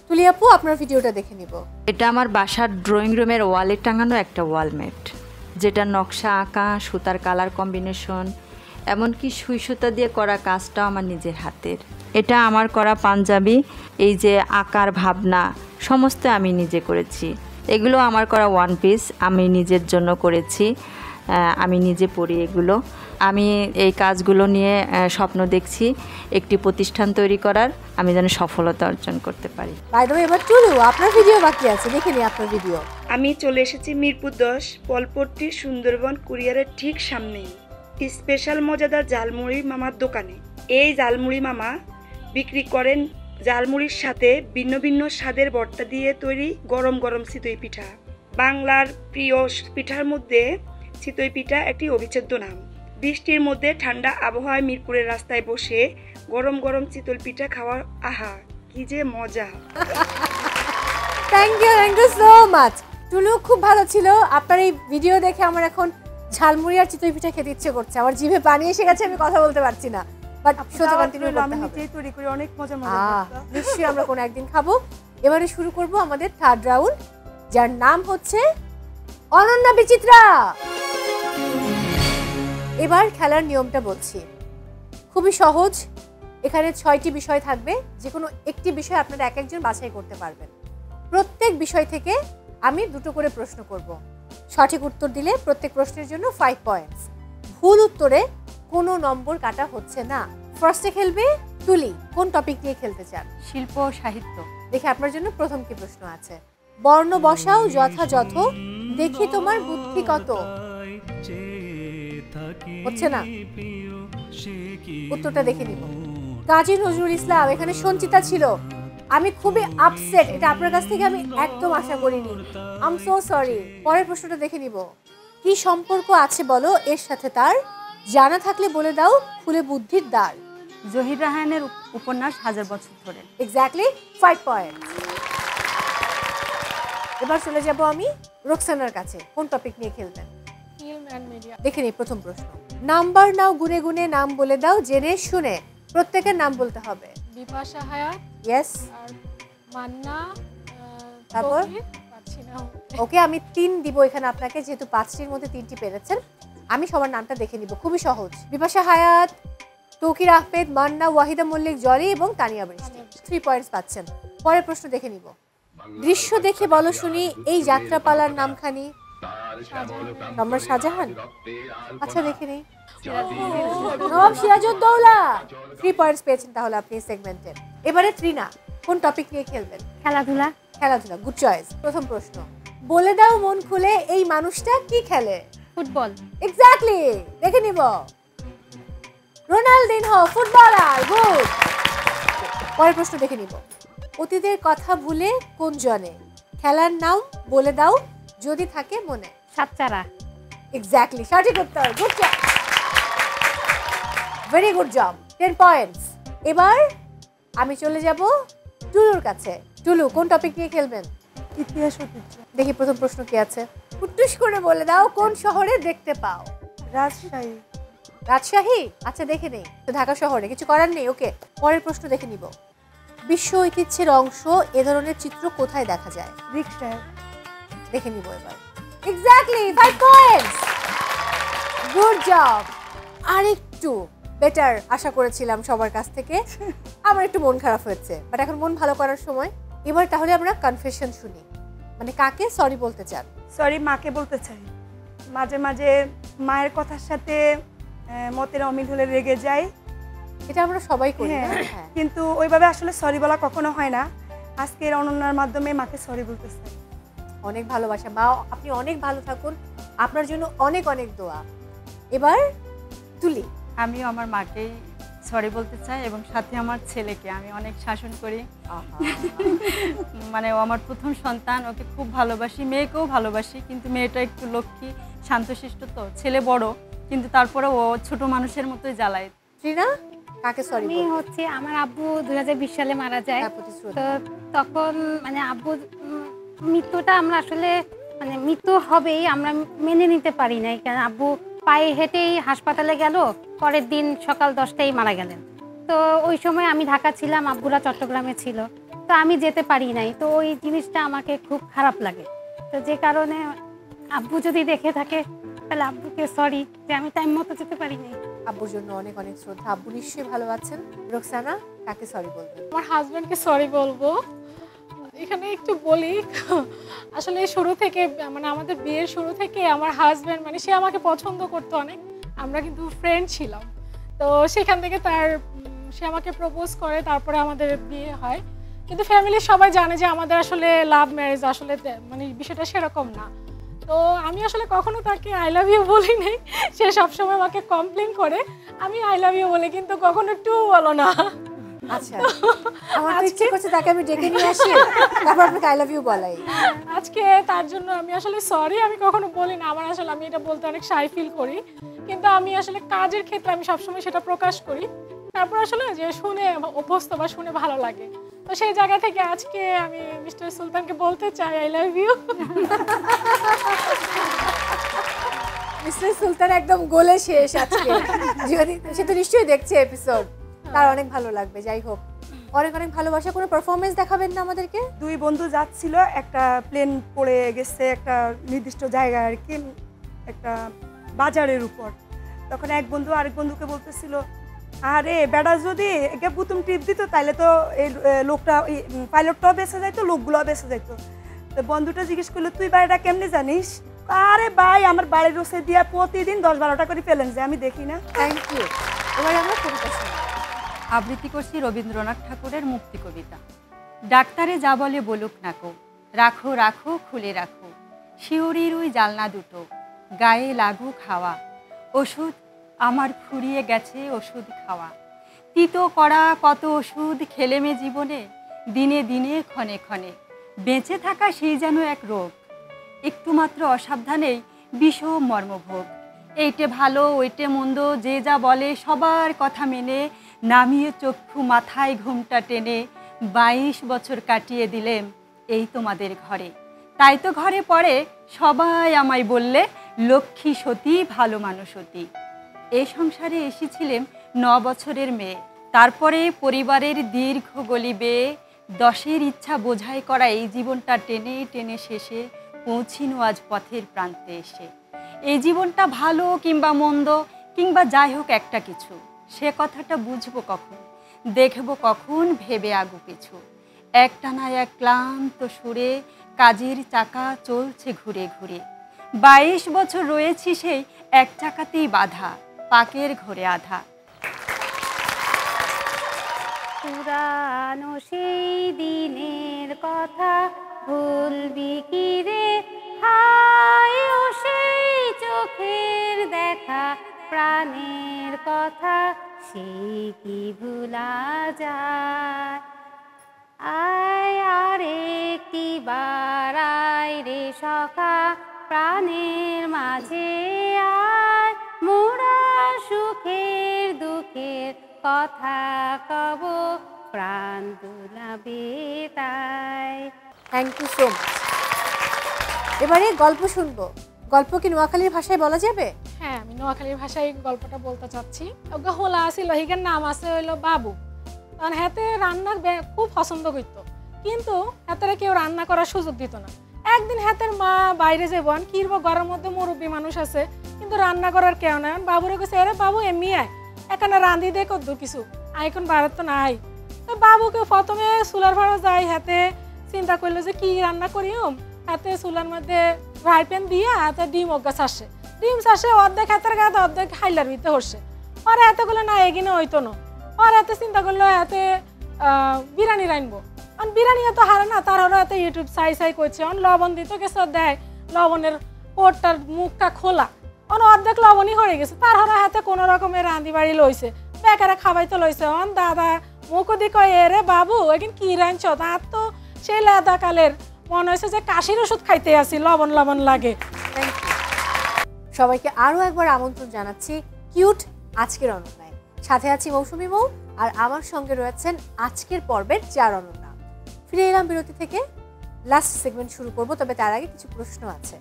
তুলি আপু, আপনার ভিডিওটা দেখে নিব। এটা আমার বাসার ড্রয়িং রুমের ওয়ালে টাঙানো একটা ওয়ালমেট, যেটা নকশা আঁকা, সুতার কালার কম্বিনেশন, এমনকি সুই সুতা দিয়ে করা কাজটাও আমার নিজের হাতের। এটা আমার করা পাঞ্জাবি, এই যে আকার ভাবনা সমস্ত আমি নিজে করেছি। এগুলো আমার করা ওয়ান পিস আমি নিজের জন্য করেছি, আমি নিজে পরি এগুলো। আমি এই কাজগুলো নিয়ে স্বপ্ন দেখছি একটি প্রতিষ্ঠান তৈরি করার, আমি যেন সফলতা অর্জন করতে পারি। বাই দ্য ওয়ে, এবার টুলু আপনার ভিডিও বাকি আছে, দেখে নিই আপনার ভিডিও। আমি চলে এসেছি মিরপুর 10 পলপট্টি সুন্দরবন কুরিয়ারের ঠিক সামনেই স্পেশাল মজাদার ঝালমুড়ি মামার দোকানে। এই ঝালমুড়ি মামা বিক্রি করেন ঝালমুড়ির সাথে ভিন্ন ভিন্ন স্বাদের ভর্তা দিয়ে তৈরি গরম গরম চিতই পিঠা। বাংলার প্রিয় পিঠার মধ্যে চিতই পিঠা একটি অবিচ্ছেদ্য নাম। বৃষ্টির মধ্যে ঠান্ডা আবহাওয়ায় মিরপুরের রাস্তায় বসে গরম গরম চিতল পিঠা খাওয়ার আহা কি যে মজা। থ্যাংক ইউ সো মাচ টুলু, খুব ভালো ছিল। আপনার এই ভিডিও দেখে আমার এখন ঝালমুড়ি আর চিতই পিঠা খেতে ইচ্ছে করছে, আমার জিভে পানি এসে গেছে, আমি কথা বলতে পারছি না, বাট সোজা কন্টিনিউ করতে হবে। আমি নিজেই তৈরি করি, অনেক মজা মজা। নিশ্চয়ই আমরা কোনো একদিন খাবো। এবারে শুরু করব আমাদের থার্ড রাউন্ড, যার নাম হচ্ছে অনন্যা বিচিত্রা। এবার খেলার নিয়মটা বলছি, খুবই সহজ এখানে 6টি বিষয় থাকবে, যে কোনো একটি বিষয় আপনারা এক একজন বাছাই করতে পারবেন। প্রত্যেক বিষয় থেকে আমি 2টো করে প্রশ্ন করব। সঠিক উত্তর দিলে প্রত্যেক প্রশ্নের জন্য 5 পয়েন্টস। ভুল উত্তরে কোনো নম্বর কাটা হচ্ছে না। ফার্স্টে খেলবে তুলি। কোন টপিক নিয়ে খেলতে চান? শিল্প ও সাহিত্য। দেখি আপনার জন্য প্রথম কি প্রশ্ন আছে। বর্ণ বসাও যথাযথ, দেখি তোমার বুদ্ধি কত। হচ্ছে না, উত্তরটা দেখে নিব। কাজী নজরুল ইসলাম, এখানে সঞ্চিতা ছিল। আমি খুবই আপসেট, এটা আপনার কাছ থেকে আমি একদম আশা করিনি। I am so sorry. পরের প্রশ্নটা দেখে নিব। কি সম্পর্ক আছে বলো এর সাথে তার, জানা থাকলে বলে দাও খুলে বুদ্ধির দ্বার। জহির রায়হানের উপন্যাস হাজার বছর ধরে। Exactly 5 point. এবার চলে যাব আমি রোকসানার কাছে। কোন টপিক নিয়ে খেলবেন? Film and media. দেখে নিই প্রথম প্রশ্ন। নাম্বার নাও, গুনে গুনে নাম বলে দাও, জেনে শুনে। প্রত্যেকের নাম বলতে হবে। বিপাশা হায়াত, ইয়েস। আর মান্না, তারপর পাচ্ছি না। ওকে, আমি 3 দিব এখানে আপনাকে, যেহেতু 5টির মধ্যে 3টি পেরেছেন। আমি সবার নামটা দেখে নিব, খুবই সহজ। বিপাশা হায়াত, তৌকির আহমেদ, মান্না, ওয়াহিদা মল্লিক, জলি এবং তানিয়া বৃষ্টি। 3 পয়েন্টস পাচ্ছেন। পরের প্রশ্ন দেখে নিব। দৃশ্য দেখে বলো শুনি এই যাত্রাপালার নামখানি। নম্বর শাহজাহান। আচ্ছা দেখে নেই। নবাব সিরাজউদ্দৌলা। 3 পয়েন্টস পেয়েছেন তাহলে আপনি সেগমেন্টে। এবারে ত্রিনা, কোন টপিক নিয়ে খেলবেন? খেলাধুলা। খেলাধুলা, গুড চয়েস। প্রথম প্রশ্ন, বলে দাও মন খুলে এই মানুষটা কি খেলে? ফুটবল। এক্স্যাক্টলি, দেখে নিব। Ronaldinho, footballer, good. পরের প্রশ্ন দেখে নিব। অতীতের কথা ভুলে কোন জনে? খেলার নাম বলে দাও যদি থাকে মনে। সাতচারা। এক্স্যাক্টলি, সঠিক উত্তর, good job, very good job. 10 points. এবার আমি চলে যাব টুলুর কাছে। টুলু, কোন টপিক নিয়ে খেলবেন? ইতিহাস ঐতিহ্য। দেখি প্রথম প্রশ্ন কি আছে। ফুটুস করে বলে দাও কোন শহরে দেখতে পাও? রাজশাহী। রাজশাহী, আচ্ছা দেখে নেই তো, ঢাকা শহরে, কিছু করার নেই। ওকে, পরের প্রশ্ন দেখে নিব। বিশ্ব ঐতিহ্যের অংশ এ ধরনের চিত্র কোথায় দেখা যায়? রিকশায়। দেখে নিব এবার। Exactly, 5 points, good job. আরেকটু বেটার আশা করেছিলাম সবার কাছ থেকে, আমার একটু মন খারাপ হয়েছে, বাট এখন মন ভালো করার সময়। এবার তাহলে আমরা কনফেশন শুনি, মানে কাকে সরি বলতে চান? সরি মাকে বলতে চাই। মাঝে মাঝে মায়ের কথার সাথে মতের অমিল হলে রেগে যায়, এটা আমরা সবাই করি। হ্যাঁ, কিন্তু ওইভাবে আসলে সরি বলা কখনো হয় না। আজকের অনন্যার মাধ্যমে মাকে সরি বলতে চাই। অনেক ভালোবাসা মা, আপনি অনেক ভালো থাকুন, আপনার জন্য অনেক অনেক দোয়া। এবার তুলি। আমিও আমার মাকেই সরি বলতে চাই এবং সাথে আমার ছেলেকে আমি অনেক শাসন করি। মানে ও আমার প্রথম সন্তান, ওকে খুব ভালোবাসি, মেয়েকেও ভালোবাসি, কিন্তু মেয়েটা একটু লক্ষ্মী শান্তশিষ্ট, তো ছেলে বড়, কিন্তু তারপরে ও ছোট মানুষের মতোই জ্বালায়। ত্রিনা, কাকে সরি? আমি হচ্ছে আমার আব্বু 2020 সালে মারা যায়, তো তখন মানে আব্বু মৃত্যুটা আমরা আসলে মানে মৃত্যু হবেই আমরা মেনে নিতে পারি নাই, কারণ আব্বু পায়ে হেঁটেই হাসপাতালে গেল, পরের দিন সকাল 10টায় মারা গেলেন। তো ওই সময় আমি ঢাকা ছিলাম, আব্বুরা চট্টগ্রামে ছিল, তো আমি যেতে পারি নাই। তো ওই জিনিসটা আমাকে খুব খারাপ লাগে। তো যে কারণে আব্বু যদি দেখে থাকে তাহলে আব্বুকে সরি যে আমি টাইম মতো যেতে পারি নাই। আব্বুর জন্য অনেক অনেক শ্রদ্ধা। আব্বু নিশ্চয়ই ভালো আছেন। রোকসানা, কাকে সরি বলবেন? আমার হাজব্যান্ডকে সরি বলবো। এখানে একটু বলি, আসলে শুরু থেকে মানে আমাদের বিয়ের শুরু থেকে আমার হাজব্যান্ড মানে সে আমাকে পছন্দ করতো অনেক, আমরা কিন্তু ফ্রেন্ড ছিলাম। তো সেখান থেকে সে আমাকে প্রপোজ করে, তারপরে আমাদের বিয়ে হয়। কিন্তু ফ্যামিলির সবাই জানে যে আমাদের আসলে লাভ ম্যারেজ, আসলে মানে বিষয়টা সেরকম না। তো আমি আসলে কখনো তাকে আই লাভ ইউ বলি নাই, সে সবসময় আমাকে কমপ্লেন করে আমি আই লাভ ইউ বলি, কিন্তু কখনো একটু বলো না। আচ্ছা, আমার তো ইচ্ছে করছে তাকে আমি ডেকে নিয়ে আসি, তারপর আপনাকে আই লাভ ইউ বলাই। আজকে তার জন্য আমি আসলে সরি আমি কখনো বলি না, আমার আসলে আমি এটা বলতে অনেক শাই ফিল করি, কিন্তু আমি আসলে কাজের ক্ষেত্রে আমি সবসময় সেটা প্রকাশ করি। তারপর আসলে যে শুনে অভ্যস্ত বা শুনে ভালো লাগে, তো সেই জায়গা থেকে আজকে আমি মিস্টার সুলতানকে বলতে চাই আই লাভ ইউ। মিস্টার সুলতান একদম গোলে শেষ আজকে, যদি সে তো নিশ্চয়ই দেখছে এপিসোড, তার অনেক ভালো লাগবে। যাই হোক, অনেক অনেক ভালোবাসা। কোনো পারফরমেন্স দেখাবেন না আমাদেরকে? দুই বন্ধু যাচ্ছিল, একটা প্লেন পড়ে গেছে একটা নির্দিষ্ট জায়গায় আর কি, একটা বাজারের উপর। তখন এক বন্ধু আরেক বন্ধুকে বলতেছিল আরে বেটা যদি একে প্রথম টিপ দিত তাহলে তো এই লোকটা পাইলটটাও বেঁচে যাইতো, লোকগুলোও বেঁচে যাইতো। তো বন্ধুটা জিজ্ঞেস করলো তুই বাড়িটা কেমনি জানিস? আরে ভাই আমার বাড়ির রসে দিয়া প্রতিদিন 10-12টা করে পেলেন যে আমি দেখি না। Thank you. এবার আমরা কবিতা শুনি। আবৃত্তি করছি রবীন্দ্রনাথ ঠাকুরের মুক্তি কবিতা। ডাক্তারে যা বলে বলুক না কো, রাখো রাখো খুলে রাখো, শিউরির ওই জালনা দুটো, গায়ে লাগুক হাওয়া, ওষুধ আমার ফুরিয়ে গেছে ওষুধ খাওয়া, তিতো করা কত ওষুধ খেলেমে জীবনে, দিনে দিনে ক্ষণে ক্ষণে, বেঁচে থাকা সেই যেন এক রোগ, একটু মাত্র অসাবধানেই বিষম মর্মভোগ, এইটে ভালো ওইটে মন্দ যে যা বলে সবার কথা মেনে, নামিয়ে চক্ষু মাথায় ঘুমটা টেনে 22 বছর কাটিয়ে দিলেম এই তোমাদের ঘরে, তাই তো ঘরে পড়ে সবাই আমায় বললে লক্ষ্মী সতী ভালো মানুষ অতি। এই সংসারে এসেছিলেম 9 বছরের মেয়ে, তারপরে পরিবারের দীর্ঘ গলি বেয়ে 10-এর ইচ্ছা বোঝাই করা এই জীবনটা টেনে টেনে শেষে পৌঁছিনো আজ পথের প্রান্তে এসে। এই জীবনটা ভালো কিংবা মন্দ কিংবা যাই হোক একটা কিছু, সে কথাটা বুঝবো কখন, দেখব কখন ভেবে আগু পিছু, একটানা এক ক্লান্ত সুরে কাজের চাকা চলছে ঘুরে ঘুরে, 22 বছর রয়েছি সেই এক চাকাতেই বাধা, পাকের ঘরে আধা। পুরানো সেই দিনের কথা ভুলবি কি রে, হায় ও সেই চোখের দেখা প্রাণের কথা, সেই কি ভুলা যায়। আয় আর একটি বার আয় রে সখা প্রাণের মাঝে আয়, মোরা সুখের দুঃখের কথা কব প্রাণ দুলাবে তাই। Thank you so much. এবারে গল্প শুনবো। গল্প কি নোয়াখালীর ভাষায় বলা যাবে? হ্যাঁ, আমি নোয়াখালীর ভাষায় গল্পটা বলতে চাচ্ছি। ওগা হোলা আছিল, হিগের নাম আছে হইলো বাবু। কারণ হাতে রান্না খুব পছন্দ করতো, কিন্তু হাতে কেউ রান্না করার সুযোগ দিত না। একদিন হাতের মা বাইরে যাবো, কিরব ঘরের মধ্যে মুরব্বী মানুষ আছে কিন্তু রান্না করার কেউ নাই। বাবুরে কেছে আরে বাবু এমনি আয়, এখানে রাঁধি দে কদ্দু কিছু, এখন ভারত তো নাই। তো বাবুকে প্রথমে চুলার ভাড়া যায়, হাতে চিন্তা করলো যে কি রান্না করিম, হাতে চুলার মধ্যে ফ্রাই প্যান দিয়ে হাতে ডিম অজ্ঞা চাষে, ডিম চাষে অর্ধেক হাতের গাতে অর্ধেক হাইলার ভিতরে হচ্ছে। আর হাতে করলে না এগিয়ে হইতো না, আর হাতে চিন্তা করলো হাতে বিরিয়ানি রানবো। আর বিরিয়ানি এত হারে না, তার হলো হাতে ইউটিউব চাই চাই করছে। অন লবণ দিত গেছে, দেয় লবণের পোটটার মুখটা খোলা, অন অর্ধেক লবণই হয়ে গেছে। তার হলো হাতে কোনো রকমের রাঁধি বাড়ি লইছে, বেকারে খাবাই তো লইছে। অন দাদা মুখ দি কয় এরে বাবু এখন কি রাঁধছ? তার তো সেই লেদা কালের মনে হয়েছে যে কাশির ওষুধ খাইতে আসি, লবণ লবণ লাগে। সবাইকে আরো একবার আমন্ত্রণ জানাচ্ছি কিউট আজকের অনন্যায়। সাথে আছি মৌসুমী মৌ, আর আমার সঙ্গে রয়েছেন আজকের পর্বের 4 অনন্যা। ফিরে এলাম বিরতি থেকে, লাস্ট সেগমেন্ট শুরু করব, তবে তার আগে কিছু প্রশ্ন আছে।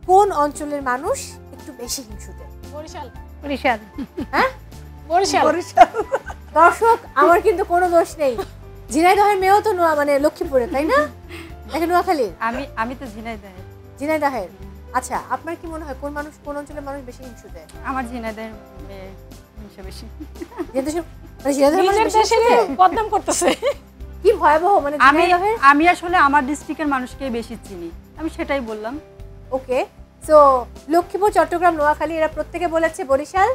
কোন অঞ্চলের মানুষ একটু বেশি হিংসুটে? বরিশাল। বরিশাল। হ্যাঁ, বরিশাল। দর্শক আমার কিন্তু কোনো দোষ নেই, ঝিনাইদহের মেয়েও তো মানে লক্ষ্মীপুরে, তাই না? নাকি নোয়াখালীর? আমি তো ঝিনাইদহের। ঝিনাইদহের। আচ্ছা, আপনার কি মনে হয় কোন অঞ্চলের মানুষ বেশি হিংসুটে? আমার ঝিনাইদহের মেয়ে হিংসা বেশি। বদনাম করতেছে, কি ভয়াবহ। মানে আমি আসলে আমার ডিস্ট্রিক্টের মানুষকে বেশি চিনি, আমি সেটাই বললাম। ওকে, সো লক্ষ্মীপুর, চট্টগ্রাম, নোয়াখালী এরা প্রত্যেকে বলেছে বরিশাল,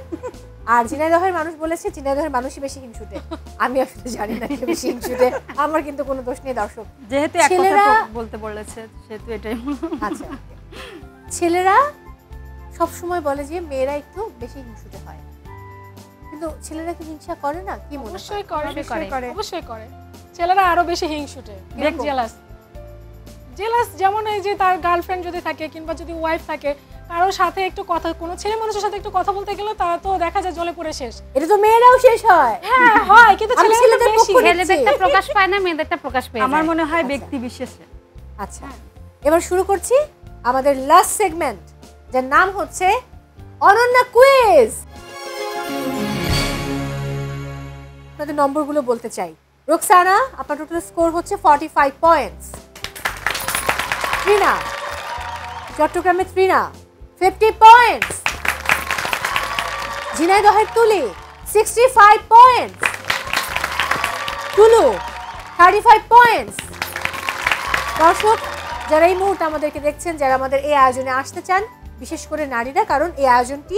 আর ঝিনাইদহের মানুষ বলেছে ঝিনাইদহের মানুষই বেশি হিংসুটে। আমি আসলে জানি না কে বেশি হিংসুটে, আমার কিন্তু কোনো দোষ নেই। দর্শক যেহেতু এক কথা বলতে বলেছে সেহেতু এটাই। আচ্ছা, ছেলেরা সব সময় বলে যে মেয়েরা একটু বেশি হিংসুটে হয়, কিন্তু ছেলেরা কি হিংসা করে না? কি মনে হয়? অবশ্যই করে, অবশ্যই করে। ছেলেরা আরো বেশি হিংসুটে, জেলাস। জেলাস যেমন এই যে তার গার্লফ্রেন্ড যদি থাকে কিংবা যদি ওয়াইফ থাকে, কারোর সাথে একটু কথা, কোনো ছেলে মানুষের সাথে একটু কথা বলতে গেলে তারা তো দেখা যায় জলে পড়ে শেষ। এটা তো মেয়েরাও শেষ হয়। হ্যাঁ হয়, কিন্তু ছেলেদের ছেলেদেরটা প্রকাশ পায় না, মেয়েদেরটা প্রকাশ পায়। আমার মনে হয় ব্যক্তি বিশেষে। আচ্ছা, এবার শুরু করছি আমাদের লাস্ট সেগমেন্ট, যার নাম হচ্ছে অনন্যা কুইজ। আপনাদের নম্বরগুলো বলতে চাই। রোকসানা, আপনার টোটাল স্কোর হচ্ছে 45 পয়েন্টস। ত্রিনা, চট্টগ্রামের ত্রিনা 50 পয়েন্টস। ঝিনাইদহের তুলি 65 পয়েন্টস, টুলু 35 পয়েন্টস। দর্শক যারা এই মুহূর্তে আমাদেরকে দেখছেন, যারা আমাদের এই আয়োজনে আসতে চান, বিশেষ করে নারীরা, কারণ এই আয়োজনটি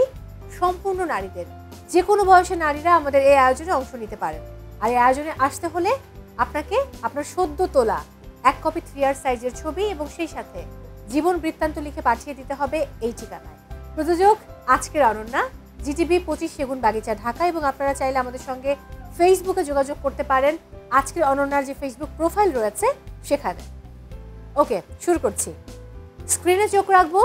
সম্পূর্ণ নারীদের, যে কোনো বয়সের নারীরা আমাদের এই আয়োজনে অংশ নিতে পারেন। আর এই আয়োজনে আসতে হলে আপনাকে আপনার সদ্য তোলা 1 কপি 3R সাইজের ছবি এবং সেই সাথে জীবন বৃত্তান্ত লিখে পাঠিয়ে দিতে হবে এই ঠিকানায়। প্রযোজক আজকের অনন্যা, জিটিভি 25 সেগুন বাগিচা, ঢাকা। এবং আপনারা চাইলে আমাদের সঙ্গে ফেসবুকে যোগাযোগ করতে পারেন আজকের অনন্যার যে ফেসবুক প্রোফাইল রয়েছে সেখানে। ওকে, শুরু করছি। স্ক্রিনে চোখ রাখবো।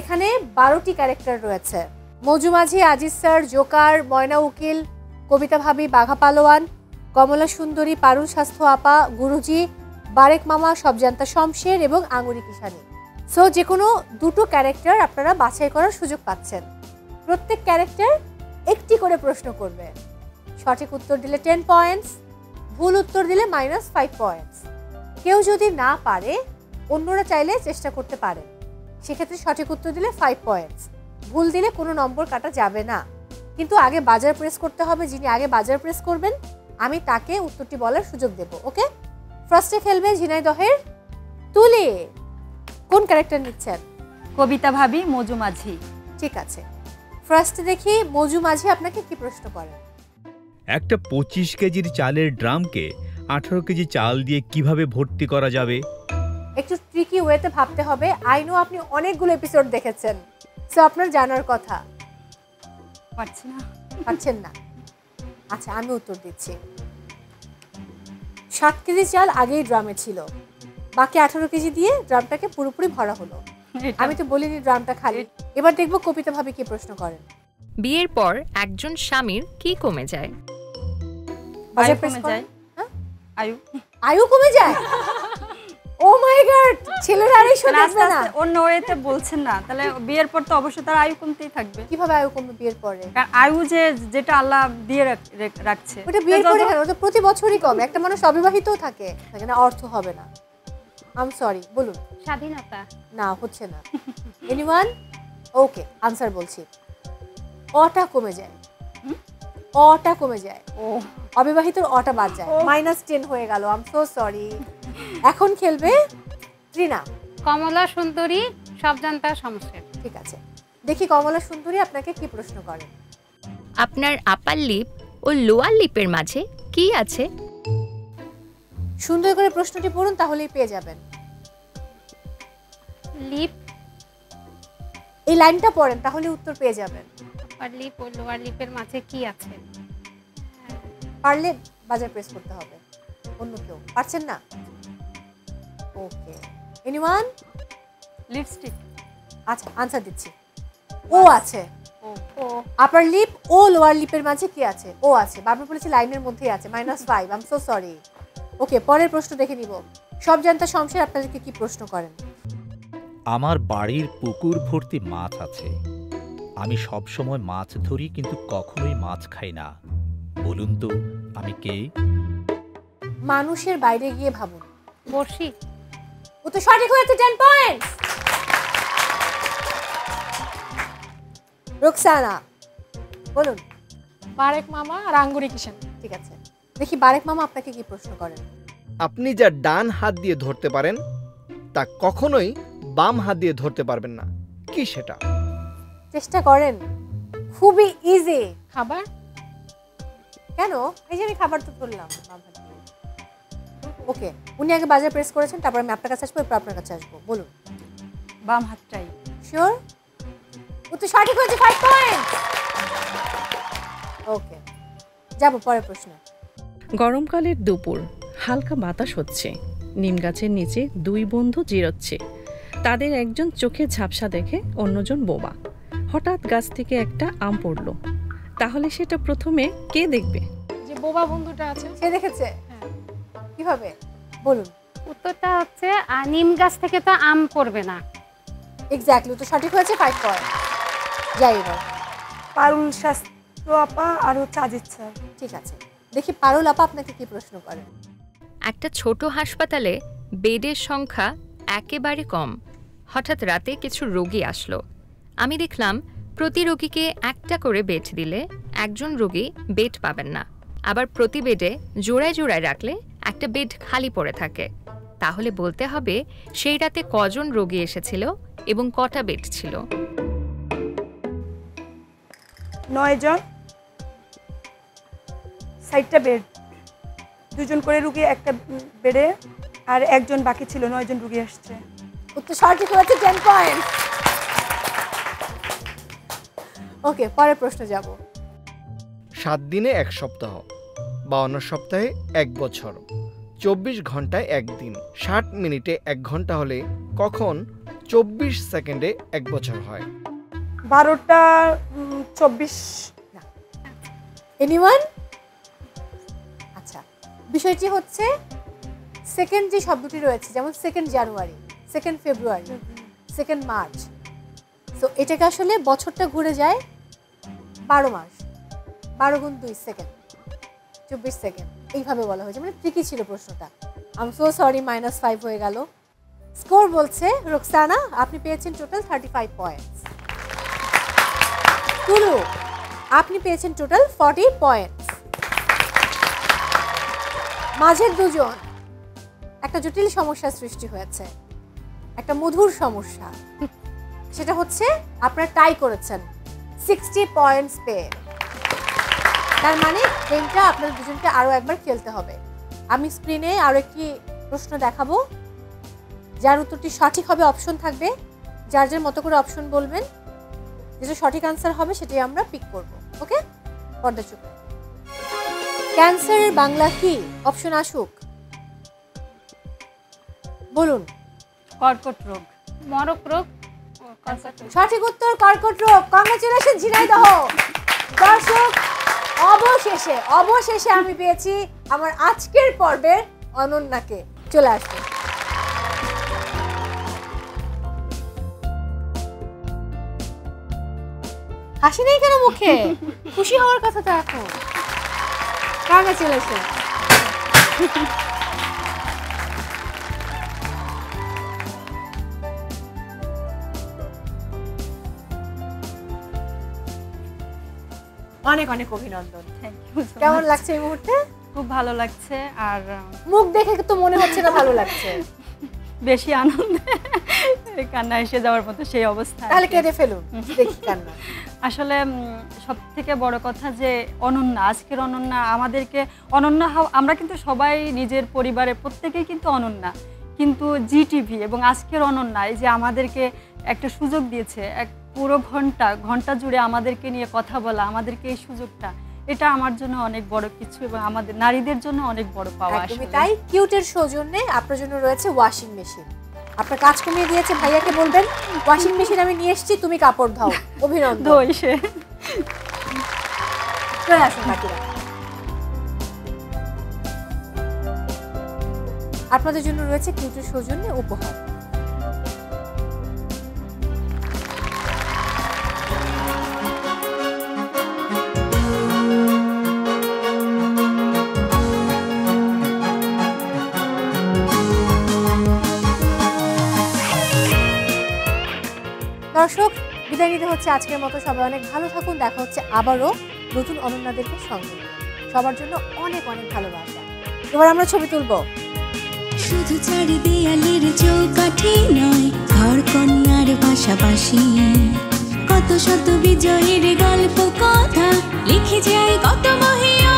এখানে 12টি ক্যারেক্টার রয়েছে। মজু মাঝি, আজিজ স্যার, জোকার, ময়না উকিল, কবিতা ভাবি, বাঘা পালোয়ান, কমলা সুন্দরী, পারুল স্বাস্থ্য আপা, গুরুজি, বারেক মামা, সবজান্তা শমশের এবং আঙুরি কিষানি। সো যে কোনো দুটো ক্যারেক্টার আপনারা বাছাই করার সুযোগ পাচ্ছেন। প্রত্যেক ক্যারেক্টার একটি করে প্রশ্ন করবে। সঠিক উত্তর দিলে 10 পয়েন্টস, ভুল উত্তর দিলে -5 পয়েন্টস। কেউ যদি না পারে, অন্যরা চাইলে চেষ্টা করতে পারেন, সেক্ষেত্রে সঠিক উত্তর দিলে 5 পয়েন্টস, ভুল দিলে কোনো নম্বর কাটা যাবে না। কিন্তু আগে বাজার প্রেস করতে হবে। যিনি আগে বাজার প্রেস করবেন আমি তাকে উত্তরটি বলার সুযোগ দেব। ওকে, ফার্স্টে খেলবে ঝিনাইদহের তুলি। কোন ক্যারেক্টার নিচ্ছেন? কবিতা ভাবি, মজু মাঝি। ঠিক আছে, ফার্স্টে দেখি মজু মাঝি আপনাকে কি প্রশ্ন করেন। একটা 25 কেজির চালের ড্রামকে 18 কেজি চাল দিয়ে কিভাবে ভর্তি করা যাবে? একটু ট্রিকি ওয়েতে ভাবতে হবে। আই নো আপনি অনেকগুলো এপিসোড দেখেছেন, সো আপনার জানার কথা। পারছেন না? আচ্ছা, আমি উত্তর দিচ্ছি। 7 কেজি চাল আগেই ড্রামে ছিল, বাকি 18 কেজি দিয়ে ড্রামটাকে পুরোপুরি ভরা হলো। আমি তো বলিনি ড্রামটা খালি। এবার দেখবো কবিতা ভাবি কি প্রশ্ন করেন। বিয়ের পর একজন স্বামীর কি কমে যায়? বাজার প্রেস যায়। আয়ু আয়ু কমে যায়? ও মাই গড, ছেলেরা আরে শোনাবে না। অন্য ওয়েতে বলছেন না, তাহলে বিয়ের পর তো অবশ্যই তার আয়ু কমতেই থাকবে। কিভাবে আয়ু কমবে বিয়ের পরে? কারণ আয়ু যেটা আল্লাহ দিয়ে রাখছে, ওটা বিয়ের পরে কেন? ওটা প্রতি বছরই কমে। একটা মানুষ অবিবাহিতও থাকে, না অর্থ হবে না। আই এম সরি, বলুন। স্বাধীনতা। না, হচ্ছে না। এনিওয়ান? ওকে, আনসার বলছি। অটা কমে যায়। অটা কমে যায়। অবিবাহিতর অটা বাদ যায়। -10 হয়ে গেল। I am so sorry. এখন খেলবে ত্রিনা। কমলা সুন্দরী, সবজান্তা শমশের। ঠিক আছে, দেখি কমলা সুন্দরী আপনাকে কি প্রশ্ন করেন। আপনার আপার লিপ ও লোয়ার লিপের মাঝে কি আছে? সুন্দর করে প্রশ্নটি পড়ুন, তাহলেই পেয়ে যাবেন। লিপ। এই লাইনটা পড়েন, তাহলে উত্তর পেয়ে যাবেন। আপার লিপ ও লোয়ার লিপের মাঝে কি আছে? পারলে বাজার প্রেস করতে হবে। অন্য কেউ পারছেন না? ওকে, এনিওয়ান? লিপস্টিক। আচ্ছা, আনসার দিচ্ছি। ও আছে। আপার লিপ ও লোয়ার লিপের মাঝে কি আছে? ও আছে। বারবার বলেছি লাইনের মধ্যেই আছে। -5। I am so sorry. Okay, পরের প্রশ্ন দেখে নিব। সবজান্তা শমশের আপনাদেরকে কি প্রশ্ন করেন। আমার বাড়ির পুকুর ভর্তি মাছ আছে। আমি সব সময় মাছ ধরি, কিন্তু কখনোই মাছ খাই না। বলুন তো আমি কে? মানুষের বাইরে গিয়ে ভাবুন। বর্ষি। ও তো সঠিক হয়েছে, 10 পয়েন্টস। রুকসানা, বলুন। বারেক মামা আর আঙ্গুরি কিষানি। ঠিক আছে, দেখি বারেক মামা আপনাকে কি প্রশ্ন করেন। আপনি যা ডান হাত দিয়ে ধরতে পারেন তা কখনোই বাম হাত দিয়ে ধরতে পারবেন না, কি সেটা? চেষ্টা করেন, খুবই ইজি। খাবার। কেন? এই যে আমি খাবার তো ধরলাম বাম হাত দিয়ে। ওকে, উনি আগে বাজার প্রেস করেছেন, তারপর আমি আপনার কাছে আসবো, এরপর আপনার কাছে আসবো। বলুন। বাম হাতটাই। শিওর? ও তো সঠিক হয়েছে, 5 পয়েন্ট। ওকে, যাবো পরের প্রশ্ন। গরমকালের দুপুর, হালকা বাতাস হচ্ছে। নিম গাছের নিচে 2 বন্ধু জিরোচ্ছে। তাদের একজন চোখে ঝাপসা দেখে অন্যজন বোবা। হঠাৎ গাছ থেকে একটা আম পড়লো। তাহলে সেটা প্রথমে কে দেখবে? যে বোবা বন্ধুটা আছে সে দেখেছে। কিভাবে? বলুন। উত্তরটা হচ্ছে নিম গাছ থেকে তো আম পড়বে না। এক্স্যাক্টলি, তো সঠিক হয়েছে, 5 পয়েন্ট। যাই এবার। পারুল স্বাস্থ্য আপা আর হচ্ছে আজিজ স্যার। ঠিক আছে, দেখি পারুল আপা আপনাকে কি প্রশ্ন করেন। একটা ছোট হাসপাতালে বেডের সংখ্যা একেবারে কম। হঠাৎ রাতে কিছু রোগী আসলো। আমি দেখলাম প্রতি রোগীকে একটা করে বেড দিলে একজন রোগী বেড পাবেন না, আবার প্রতি বেডে জোড়ায় জোড়ায় রাখলে একটা বেড খালি পড়ে থাকে। তাহলে বলতে হবে সেই রাতে কজন রোগী এসেছিল এবং কটা বেড ছিল। 9 জন, 60টা বেড, 2 জন করে রুগী একটা বেডে, আর একজন বাকি ছিল, 9 জন রুগী আসছে। উত্তর সঠিক হয়েছে, 10 পয়েন্ট। ওকে, পরের প্রশ্ন যাব। 7 দিনে 1 সপ্তাহ, 52 সপ্তাহে 1 বছর, 24 ঘন্টায় 1 দিন, 60 মিনিটে 1 ঘন্টা হলে কখন 24 সেকেন্ডে 1 বছর হয়? 12টা 24। এনিওয়ান? আচ্ছা, বিষয়টি হচ্ছে সেকেন্ড যে শব্দটি রয়েছে, যেমন 2 জানুয়ারি, 2 ফেব্রুয়ারি, 2 মার্চ, তো এটাকে আসলে বছরটা ঘুরে যায় 12 মাস, 12 গুণ 2 সেকেন্ড, 24 সেকেন্ড, এইভাবে বলা হয়েছে। মানে ট্রিকি ছিল প্রশ্নটা। আই এম সো সরি, -5 হয়ে গেল। স্কোর বলছে রোকসানা আপনি পেয়েছেন টোটাল 35 পয়েন্টস। তুলু আপনি পেয়েছেন টোটাল 40 পয়েন্টস। মাঝের দুজন একটা জটিল সমস্যার সৃষ্টি হয়েছে, একটা মধুর সমস্যা। সেটা হচ্ছে আপনারা টাই করেছেন 60 পয়েন্টস পেয়ে। তার মানে গেমটা আপনাদের দুজনকে আরও একবার খেলতে হবে। আমি স্ক্রিনে আরও একটি প্রশ্ন দেখাবো, যার উত্তরটি সঠিক হবে অপশন থাকবে, যার যার মতো করে অপশন বলবেন, যেটা সঠিক আনসার হবে সেটাই আমরা পিক করব। ওকে, পর্দা চুপ। ক্যান্সারের বাংলা কি? অপশন আসুক, বলুন। কর্কট রোগ। মরক রোগ। সঠিক উত্তর কর্কট রোগ। কংগ্রাচুলেশন ঝিনাইদহ। দর্শক, অবশেষে আমি পেয়েছি আমার আজকের পর্বের অনন্যাকে। চলে আসবে। হাসি নেই কেন মুখে? খুশি হওয়ার কথা তো এখন। কংগ্রাচুলেশন। অনেক অনেক অভিনন্দন। কেমন লাগছে এই মুহূর্তে? খুব ভালো লাগছে। আর মুখ দেখে তো মনে হচ্ছে না ভালো লাগছে, বেশি আনন্দে কান্না এসে যাওয়ার মতো সেই অবস্থা। তাহলে কেঁদে ফেলুন, দেখি কান্না। আসলে সব থেকে বড় কথা যে অনন্যা, আজকের অনন্যা আমাদেরকে অনন্যা আমরা কিন্তু সবাই নিজের পরিবারের প্রত্যেকেই কিন্তু অনন্যা, কিন্তু জিটিভি এবং আজকের অনন্যা এই যে আমাদেরকে একটা সুযোগ দিয়েছে, এক পুরো ঘন্টা জুড়ে আমাদেরকে নিয়ে কথা বলা, আমাদেরকে এই সুযোগটা, এটা আমার জন্য অনেক বড় কিছু এবং আমাদের নারীদের জন্য অনেক বড় পাওয়া। একদমই তাই। কিউটের সৌজন্যে আপনার জন্য রয়েছে ওয়াশিং মেশিন। আপনার কাজ কমিয়ে দিয়েছে, ভাইয়াকে বলবেন ওয়াশিং মেশিন আমি নিয়ে এসেছি, তুমি কাপড় ধাও। অভিনন্দন। দইছে চলে আসুন বাকিরা। আপনাদের জন্য রয়েছে কিউটের সৌজন্যে উপহার। দর্শক, বিদায় নিতে হচ্ছে আজকের মতো। সবাই অনেক ভালো থাকুন। দেখা হচ্ছে আবারও নতুন অনন্যাদেরকে সঙ্গে নিয়ে। সবার জন্য অনেক অনেক ভালোবাসা। এবার আমরা ছবি তুলবো। শুধু চারি দেয়ালের চৌকাঠি নয়, ঘর কন্যার পাশাপাশি কত শত বিজয়ের গল্প কথা লিখে যায় কত মহিয়া।